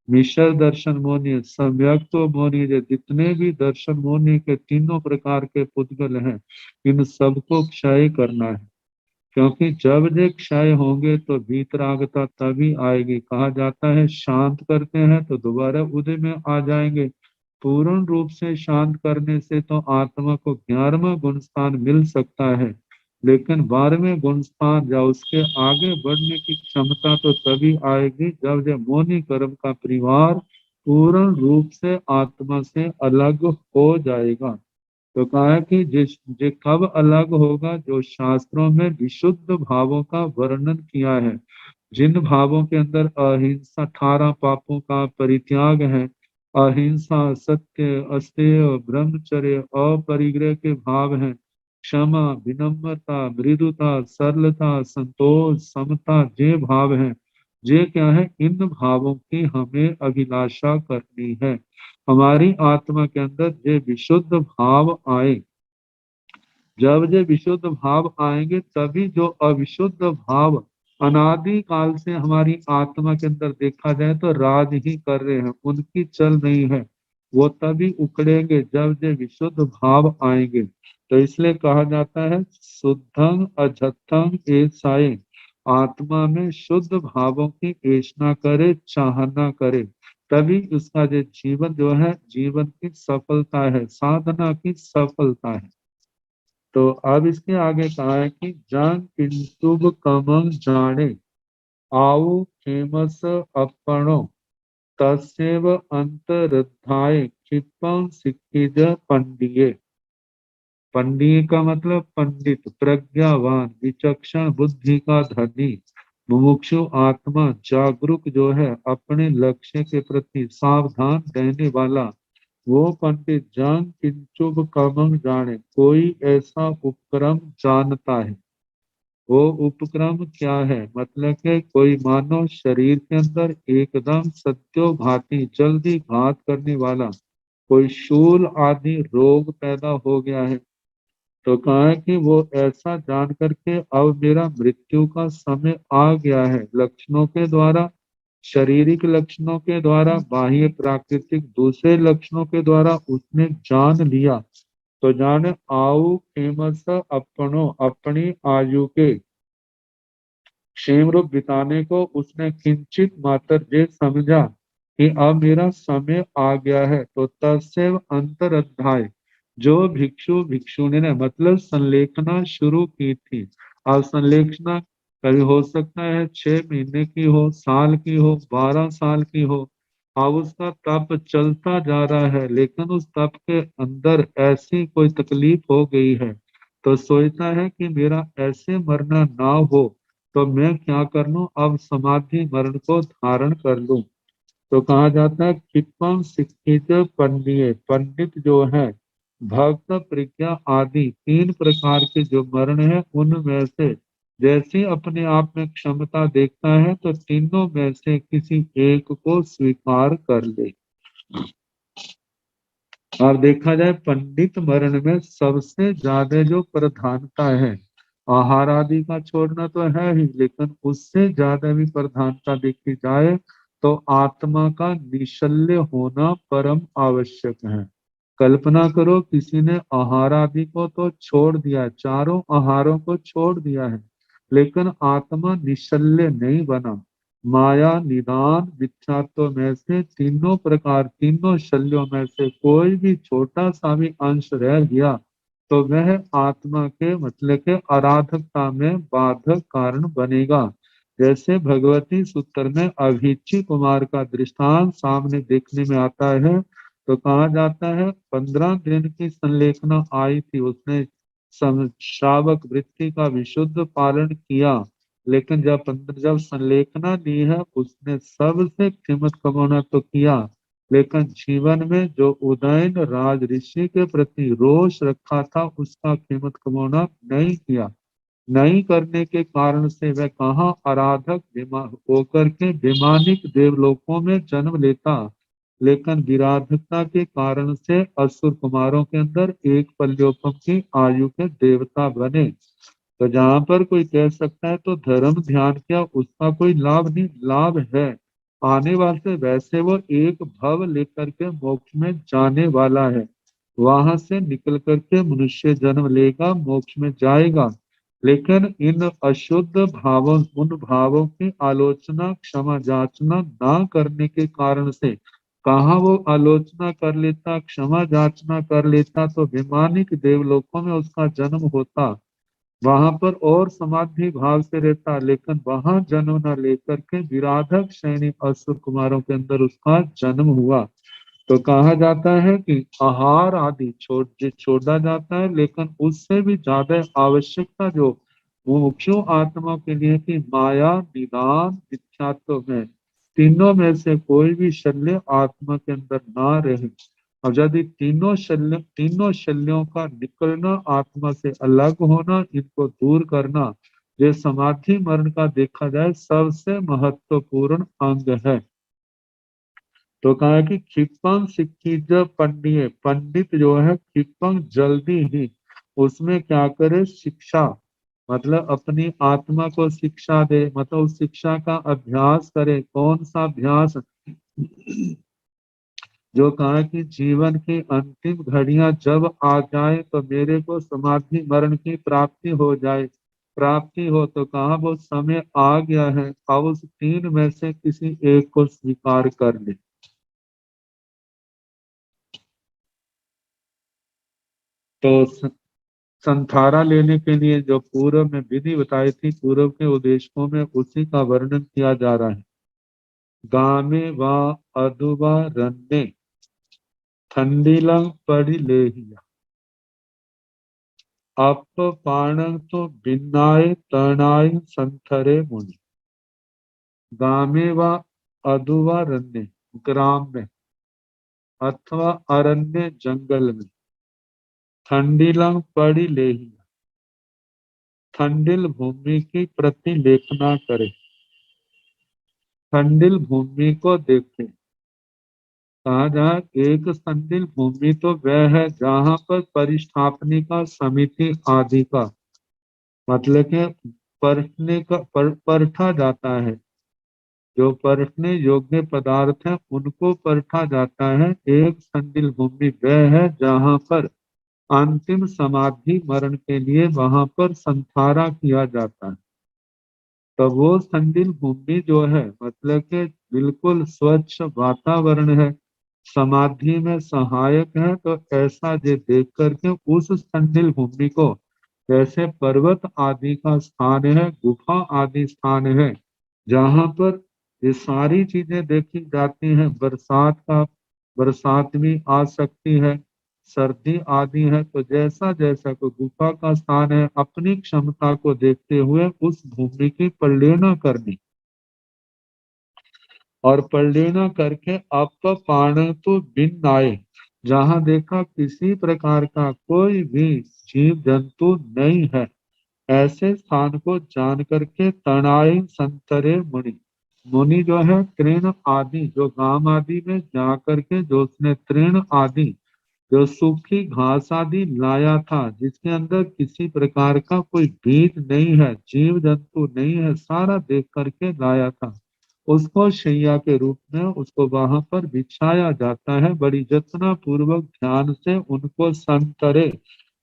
मिश्र दर्शन मोनि, सम्यक्त मोनि, जो जितने भी दर्शन मोनि के तीनों प्रकार के पुद्गल हैं, इन सबको क्षय करना है। क्योंकि जब ये क्षय होंगे तो वीतरागता तभी आएगी। कहा जाता है शांत करते हैं तो दोबारा उदय में आ जाएंगे। पूर्ण रूप से शांत करने से तो आत्मा को 11वां गुण स्थान मिल सकता है, लेकिन 12वें गुण स्थान या उसके आगे बढ़ने की क्षमता तो तभी आएगी जब यह मोनि कर्म का परिवार पूर्ण रूप से आत्मा से अलग हो जाएगा। तो कहा है कि जिस जो कब अलग होगा? जो शास्त्रों में विशुद्ध भावों का वर्णन किया है, जिन भावों के अंदर अहिंसा 18 पापों का परित्याग है, अहिंसा, सत्य, अस्तेय, ब्रह्मचर्य, अपरिग्रह के भाव हैं, क्षमा, विनम्रता, मृदुता, सरलता, संतोष, समता, जे भाव हैं, जे क्या है? इन भावों की हमें अभिलाषा करनी है। हमारी आत्मा के अंदर ये विशुद्ध भाव आए। जब ये विशुद्ध भाव आएंगे तभी जो अविशुद्ध भाव अनादि काल से हमारी आत्मा के अंदर देखा जाए तो राज ही कर रहे हैं, उनकी चल नहीं है, वो तभी उखड़ेंगे जब ये विशुद्ध भाव आएंगे। तो इसलिए कहा जाता है शुद्धं अजत्थं एसाए, आत्मा में शुद्ध भावों की ऐसा करे, चाहना करे, तभी उसका जो जीवन जो है जीवन की सफलता है, साधना की सफलता है। तो अब इसके आगे कहा है कि जान किंतुब कमं जाने आउ खेमस अपणो तस्व अंतरध्याय क्षिपं सिक्किज पंडिये। पंडित का मतलब पंडित, प्रज्ञावान, विचक्षण बुद्धि का धनी, मुमुक्षु आत्मा, जागरूक जो है, अपने लक्ष्य के प्रति सावधान रहने वाला, वो पंडित जान किंचुब कर्म जाने, कोई ऐसा उपक्रम जानता है। वो उपक्रम क्या है? मतलब कि कोई मानव शरीर के अंदर एकदम सत्यो घाती, जल्दी घात करने वाला कोई शूल आदि रोग पैदा हो गया है, तो कहा है कि वो ऐसा जान करके अब मेरा मृत्यु का समय आ गया है, लक्षणों के द्वारा, शारीरिक लक्षणों के द्वारा, बाह्य प्राकृतिक दूसरे लक्षणों के द्वारा उसने जान लिया। तो जाने आऊ खेमस अपनो, अपनी आयु के क्षेम रूप बिताने को उसने किंचित मात्र ये समझा कि अब मेरा समय आ गया है। तो तत्सैव अंतर अध्याय, जो भिक्षु भिक्षुणी ने मतलब संलेखना शुरू की थी। अब संलेखना कभी हो सकता है 6 महीने की हो, साल की हो, 12 साल की हो, अब उसका तप चलता जा रहा है, लेकिन उस तप के अंदर ऐसी कोई तकलीफ हो गई है, तो सोचता है कि मेरा ऐसे मरना ना हो, तो मैं क्या कर लूं, अब समाधि मरण को धारण कर लूं। तो कहा जाता है क्षिपम शिक्षित पंडित, पंडित जो है भक्त प्रज्ञा आदि तीन प्रकार के जो मरण है उनमें से जैसे अपने आप में क्षमता देखता है, तो तीनों में से किसी एक को स्वीकार कर ले। और देखा जाए पंडित मरण में सबसे ज्यादा जो प्रधानता है, आहार आदि का छोड़ना तो है ही, लेकिन उससे ज्यादा भी प्रधानता देखी जाए तो आत्मा का निश्चल्य होना परम आवश्यक है। कल्पना करो किसी ने आहार आदि को तो छोड़ दिया है, चारों आहारों को छोड़ दिया है, लेकिन आत्मा निश्चल्य नहीं बना। माया निदान मिथ्यात्व में से तीनों प्रकार, तीनों शल्यों में से कोई भी छोटा सा भी अंश रह गया, तो वह आत्मा के मतलब के आराधकता में बाधक कारण बनेगा। जैसे भगवती सूत्र में अभिची कुमार का दृष्टांत सामने देखने में आता है, तो कहा जाता है 15 दिन की संलेखना आई थी, उसने श्रावक वृत्ति का विशुद्ध पालन किया, लेकिन जब संलेखना ली है उसने सबसे कीमत कमाना तो किया, लेकिन जीवन में जो उदयन राज ऋषि के प्रति रोष रखा था उसका कीमत कमाना नहीं किया। नहीं करने के कारण से वह कहाँ आराधक होकर के विमानिक देवलोकों में जन्म लेता, लेकिन विराधकता के कारण से असुर कुमारों के अंदर एक पल्योपम की आयु के देवता बने। तो जहां पर कोई कह सकता है तो धर्म ध्यान क्या उसका कोई लाभ नहीं, लाभ है आने वाले से, वैसे वो एक भव लेकर के मोक्ष में जाने वाला है, वहां से निकल करके मनुष्य जन्म लेगा, मोक्ष में जाएगा। लेकिन इन अशुद्ध भावों, उन भावों की आलोचना क्षमा जाचना ना करने के कारण से कहाँ वो आलोचना कर लेता, क्षमा जाचना कर लेता, तो विमानिक देवलोकों में उसका जन्म होता, वहां पर और समाधि भाव से रहता, लेकिन वहां जन्म न लेकर के विराधक श्रेणी असुर कुमारों के अंदर उसका जन्म हुआ। तो कहा जाता है कि आहार आदि छोड़ा जाता है, लेकिन उससे भी ज्यादा आवश्यकता जो मुमुक्षु आत्मा के लिए कि माया निदान मिथ्यात्व में तीनों में से कोई भी शल्य आत्मा के अंदर ना रहे। अब यदि तीनों शल्यों का निकलना, आत्मा से अलग होना, इनको दूर करना, ये समाधि मरण का देखा जाए सबसे महत्वपूर्ण अंग है। तो कहा कि क्षिपंग शिक्षित पंडित, पंडित जो है क्षिपंग जल्दी ही उसमें क्या करे, शिक्षा मतलब अपनी आत्मा को शिक्षा दे, मतलब उस शिक्षा का अभ्यास करे। कौन सा अभ्यास, जो कहा कि जीवन की अंतिम घड़ियां जब आ जाए तो मेरे को समाधि मरण की प्राप्ति हो जाए, प्राप्ति हो, तो कहा वो समय आ गया है, अब उस तीन में से किसी एक को स्वीकार कर ले। तो संथारा लेने के लिए जो पूर्व में विधि बताई थी, पूर्व के उपदेशकों में उसी का वर्णन किया जा रहा है। गामे वा अधुवा रन्ने ठंडीलंग पड़ी लेहिया, अप पाणं तो भिन्नाय तणाय संथरे मुनि। गामे वा अधुवा रन्ने, ग्राम में अथवा अरण्य जंगल में, ठंडीलंग पड़ी लेहिया, ठंडिल भूमि की प्रतिलेखना करे, ठंडिल भूमि को देखे। कहा जाए एक संदिल भूमि तो वह है जहाँ पर परिस्थापनी का समिति आदि का मतलब के परखने का परखा जाता है, जो परखने योग्य पदार्थ है उनको परखा जाता है। एक संदिल भूमि वह है जहाँ पर अंतिम समाधि मरण के लिए वहां पर संथारा किया जाता है। तो वो संदिल भूमि जो है मतलब के बिल्कुल स्वच्छ वातावरण है, समाधि में सहायक है। तो ऐसा जे देख करके उस संदिल भूमि को, जैसे पर्वत आदि का स्थान है, गुफा आदि स्थान है, जहाँ पर ये सारी चीजें देखी जाती हैं। बरसात भी आ सकती है, सर्दी आदि है। तो जैसा जैसा को गुफा का स्थान है, अपनी क्षमता को देखते हुए उस भूमि की प्रलेना करनी और प्रलेना करके आपका पाण तो बिन आए, जहां देखा किसी प्रकार का कोई भी जीव जंतु नहीं है, ऐसे स्थान को जान करके तणाई संतरे मुनि। मुनि जो है तृण आदि, जो गांव आदि में जा करके जो उसने तृण आदि, जो सूखी घास आदि लाया था, जिसके अंदर किसी प्रकार का कोई बीज नहीं है, जीव जंतु नहीं है, सारा देख करके लाया था, उसको शैया के रूप में उसको वहां पर बिछाया जाता है। बड़ी जतना पूर्वक ध्यान से उनको संतरे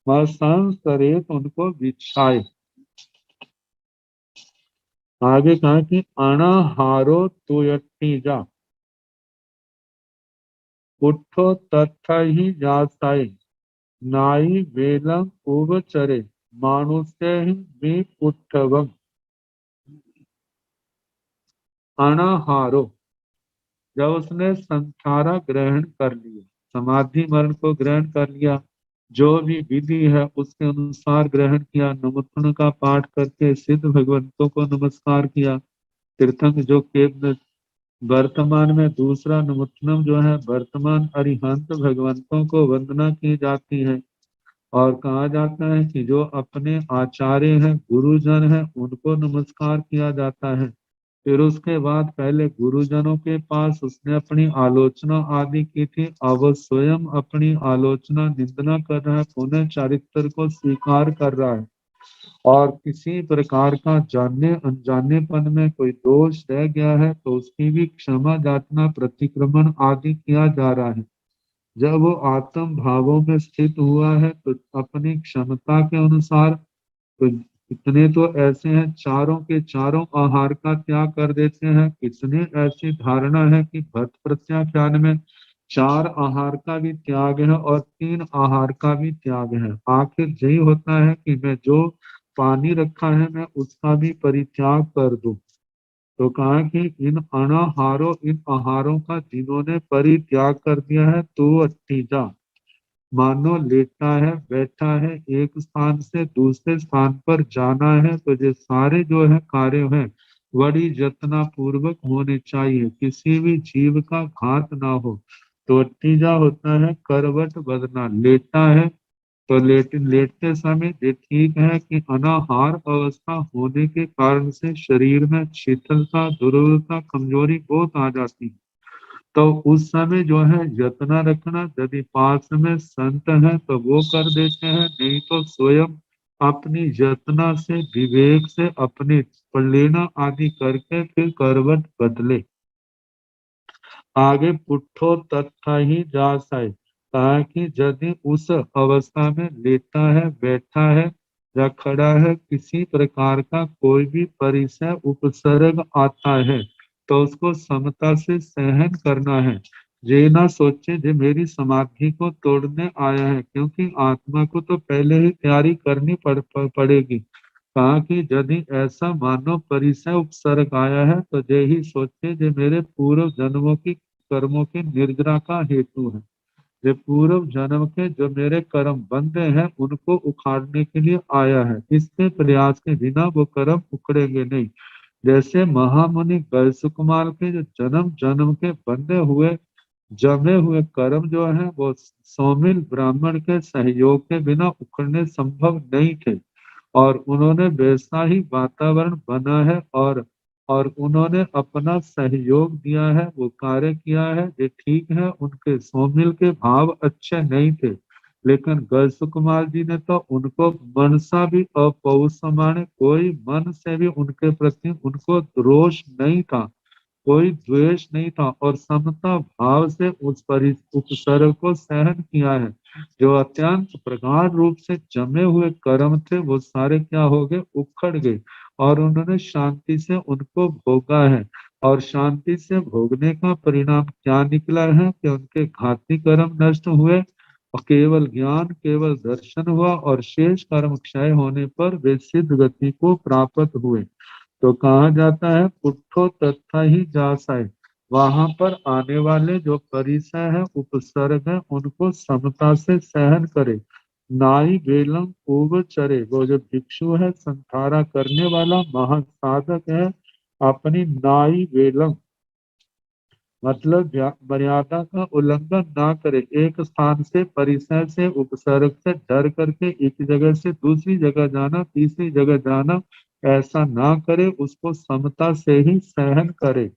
व संतरेत उनको बिछाए। आगे कहा कि अनाहारो तुयटीजा उठो तथा ही जासाई नाई वेलम उवचरे मानुष्य ही भी उठवम। अनाहारो, जब उसने संसारा ग्रहण कर लिया, समाधि मरण को ग्रहण कर लिया, जो भी विधि है उसके अनुसार ग्रहण किया, नमोत्थन का पाठ करके सिद्ध भगवंतों को नमस्कार किया, तीर्थंक जो केवल वर्तमान में दूसरा नमोत्तम जो है वर्तमान अरिहंत भगवंतों को वंदना की जाती है। और कहा जाता है कि जो अपने आचार्य हैं, गुरुजन हैं, उनको नमस्कार किया जाता है। फिर उसके बाद पहले गुरुजनों के पास उसने अपनी आलोचना आदि की थी, अब वो स्वयं अपनी आलोचना निंदना कर रहा है, पुनः चरित्र को स्वीकार कर रहा है, और किसी प्रकार का जानने अनजानेपन में कोई दोष रह गया है तो उसकी भी क्षमा याचना, प्रतिक्रमण आदि किया जा रहा है। जब वो आत्म भावों में स्थित हुआ है तो अपनी क्षमता के अनुसार, तो कितने तो ऐसे हैं चारों के चारों आहार का त्याग कर देते हैं, कितने ऐसी धारणा है कि भक्त प्रत्याख्यान में 4 आहार का भी त्याग है और 3 आहार का भी त्याग है। आखिर यही होता है कि मैं जो पानी रखा है मैं उसका भी परित्याग कर दूं। तो कहा कि इन अनाहारों, इन आहारों का जिन्होंने परित्याग कर दिया है तो अट्ठीजा, मानो लेटा है, बैठा है, एक स्थान से दूसरे स्थान पर जाना है, तो ये सारे जो है कार्य हैं बड़ी जतना पूर्वक होने चाहिए, किसी भी जीव का घात ना हो। तो अट्ठीजा होता है करवट बदना, लेटा है तो लेटते समय ये ठीक है कि अनाहार अवस्था होने के कारण से शरीर में शीतलता, दुर्बलता, कमजोरी बहुत आ जाती है। तो उस समय जो है यत्न रखना, यदि पास में संत है तो वो कर देते हैं, नहीं तो स्वयं अपनी यत्ना से विवेक से अपने प्रलेना आदि करके फिर करवट बदले। आगे पुट्ठो तथा ही जासाई, कहा कि यदि उस अवस्था में लेटा है, बैठा है या खड़ा है, किसी प्रकार का कोई भी परिसर उपसर्ग आता है तो उसको समता से सहन करना है। ये ना सोचे जे मेरी समाधि को तोड़ने आया है, क्योंकि आत्मा को तो पहले ही तैयारी करनी पड़ेगी। कहा कि यदि ऐसा मानव परिसर उपसर्ग आया है तो यही सोचे जे मेरे पूर्व जन्मों की कर्मों के निर्जरा का हेतु है, ये पूर्व जन्म के जो मेरे कर्म बंधे हैं उनको उखाड़ने के लिए आया है, इसके प्रयास के बिना वो कर्म उखड़ेंगे नहीं। जैसे महामुनि गलसुकुमार के जो जन्म जन्म के बंधे हुए जमे हुए कर्म जो है वो सौमिल ब्राह्मण के सहयोग के बिना उखड़ने संभव नहीं थे, और उन्होंने वैसा ही वातावरण बना है, और उन्होंने अपना सहयोग दिया है, वो कार्य किया है, ये ठीक है। उनके सौमिल के भाव अच्छे नहीं थे, लेकिन गलसुकुमार जी ने तो उनको मनसा भी अपौष माने, कोई मन से भी उनके प्रति उनको रोष नहीं था, कोई द्वेष नहीं था, और समता भाव से उस उपसर्ग को सहन किया है। जो अत्यंत प्रगाढ़ रूप से जमे हुए कर्म थे वो सारे क्या हो गए, उखड़ गए, और उन्होंने शांति से उनको भोगा है। और शांति से भोगने का परिणाम क्या निकला है कि उनके घाती कर्म नष्ट हुए और केवल ज्ञान, केवल दर्शन हुआ, और शेष कर्म क्षय होने पर वे सिद्ध गति को प्राप्त हुए। तो कहा जाता है पुट्ठो तथा ही जासाय, वहां पर आने वाले जो परिसय है, उपसर्ग है, उनको समता से सहन करे। नाई वेलम उवचरे, वो जो भिक्षु है, संथारा करने वाला महासाधक है, अपनी नाई वेलम मतलब मर्यादा का उल्लंघन ना करे। एक स्थान से, परिसर से, उपसर्ग से डर करके एक जगह से दूसरी जगह जाना, तीसरी जगह जाना, ऐसा ना करे, उसको समता से ही सहन करे।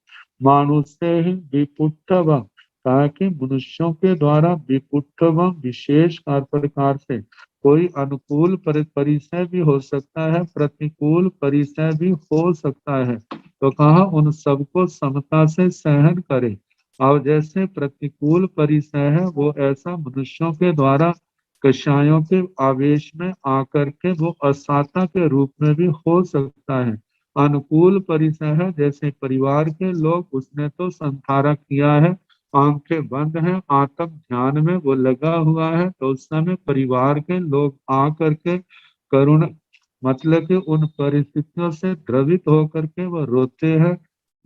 मानुष से ही विपुट्ठवम, कहा कि मनुष्यों के द्वारा विपुट्ठवम विशेष प्रकार से कोई अनुकूल परिसर भी हो सकता है, प्रतिकूल परिसर भी हो सकता है। तो कहा उन सबको समता से सहन करे। और जैसे प्रतिकूल परिसर है, वो ऐसा मनुष्यों के द्वारा कषायों के आवेश में आकर के वो असाता के रूप में भी हो सकता है। अनुकूल परिसर है, जैसे परिवार के लोग, उसने तो संथारा किया है, आंखें बंद हैं, आत्म ध्यान में वो लगा हुआ है, तो उस समय परिवार के लोग आ करके करुण मतलब कि उन परिस्थितियों से द्रवित होकर के वो रोते हैं,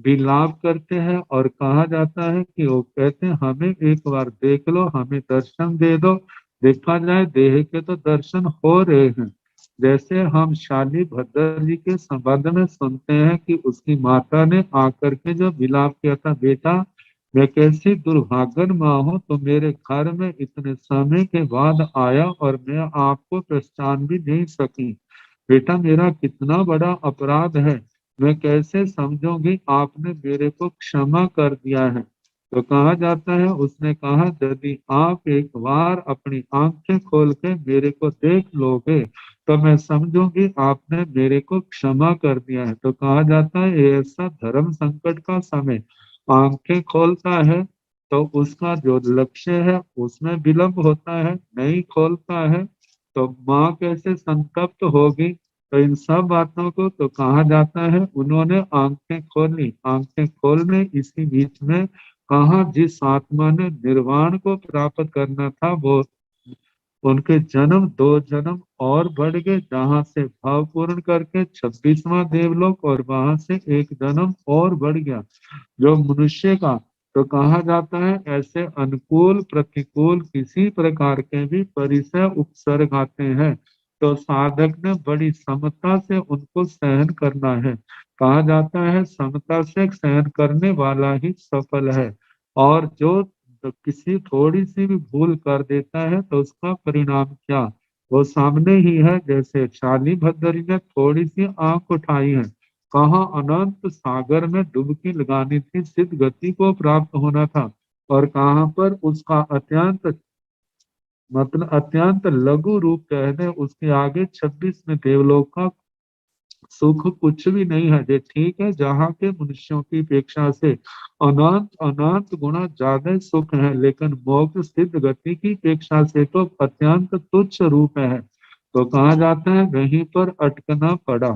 विलाप करते हैं, और कहा जाता है कि वो कहते हैं हमें एक बार देख लो, हमें दर्शन दे दो। देखा जाए देह के तो दर्शन हो रहे हैं। जैसे हम शाली भद्र जी के संबंध में सुनते हैं कि उसकी माता ने आकर के जो विलाप किया था, बेटा मैं कैसी दुर्भागन माँ हूँ, तो मेरे घर में इतने समय के बाद आया और मैं आपको पहचान भी नहीं सकी। बेटा मेरा कितना बड़ा अपराध है, मैं कैसे समझूंगी, आपने मेरे को क्षमा कर दिया है। तो कहा जाता है उसने कहा यदि आप एक बार अपनी आंखें खोल के मेरे को देख लोगे तो मैं समझूंगी आपने मेरे को क्षमा कर दिया है। तो कहा जाता है ये ऐसा धर्म संकट का समय आंखें खोलता है तो उसका जो लक्ष्य है उसमें विलंब होता है, नहीं खोलता है तो माँ कैसे संतप्त होगी। तो इन सब बातों को तो कहा जाता है उन्होंने आंखें खोली, आंखें खोलने इसी बीच में कहा जिस आत्मा ने निर्वाण को प्राप्त करना था वो उनके जन्म 2 जन्म और बढ़ गए, जहां से भाव पूर्ण करके 26वां देवलोक और वहां से एक जन्म और बढ़ गया जो मनुष्य का। तो कहा जाता है ऐसे अनुकूल प्रतिकूल किसी प्रकार के भी परिसर उपसर्ग आते हैं तो साधक ने बड़ी समता से उनको सहन करना है। कहा जाता है समता से सहन करने वाला ही सफल है, और जो किसी थोड़ी सी भी भूल कर देता है तो उसका परिणाम क्या, वो सामने ही है। जैसे शाली भद्री ने थोड़ी सी आंख उठाई है, कहाँ अनंत सागर में डुबकी लगानी थी, सिद्ध गति को प्राप्त होना था, और कहाँ पर उसका अत्यंत मतलब अत्यंत लघु रूप कह दे, उसके आगे 26 में देवलोक का सुख कुछ भी नहीं है। ये ठीक है जहाँ के मनुष्यों की अपेक्षा से अनंत अनंत गुना ज्यादा सुख है, लेकिन मोक्ष सिद्ध गति की अपेक्षा से तो अत्यंत तुच्छ रूप है। तो कहा जाता है वहीं पर अटकना पड़ा।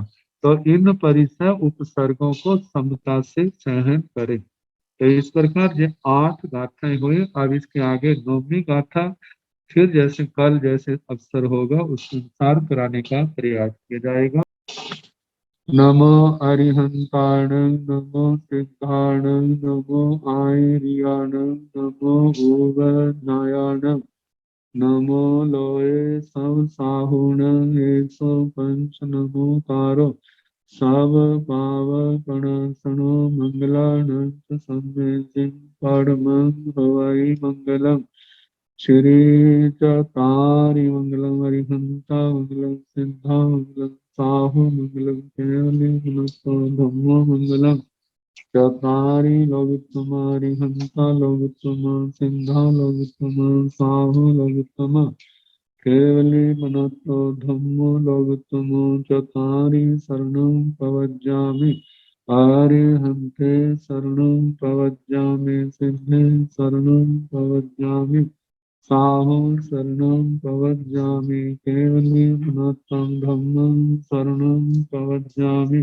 तो इन परिसर उपसर्गों को समता से सहन करे। तो इस प्रकार ये 8 गाथाएं हुई। अब इसके आगे 9वीं गाथा फिर जैसे कल जैसे अवसर होगा उस अनुसार कराने का प्रयास किया जाएगा। नमो अरिहंताणं नमो सिद्धाणं नमो आयर्याणं नमो भूवनायाणं नमो लोये सब साहुणं एसो पंच नमो तारो सब पाव प्रणसनो मंगलानंत सम्मेजिं परमं हवै मंगलम् श्री चतारि मंगलम हरिहंता मंगलम सिद्धा मंगलम साहु मंगलम केवली मनसो धम्मो मंगलम चतारि लोकोत्तम हरिहंता लोकोत्तम सिद्धा लोकोत्तम साहु लोकोत्तम केवली मनसो धम्मो लोकोत्तम चतारि शरणं प्रवज्जामि अरिहन्ते शरणं प्रवज्जामि सिद्धे शरणं प्रवज्जामि साहु शरणं प्रवज्जामि केवली मनतं धम्मं शरणं प्रवज्जामि।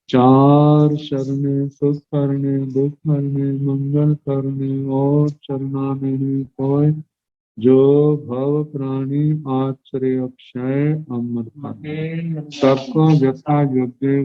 4 शरणे सुख करने दुख करने मंगल करने और चरणाने कोय जो भव प्राणी आश्रय अक्षय अमर सबको यथा योग्य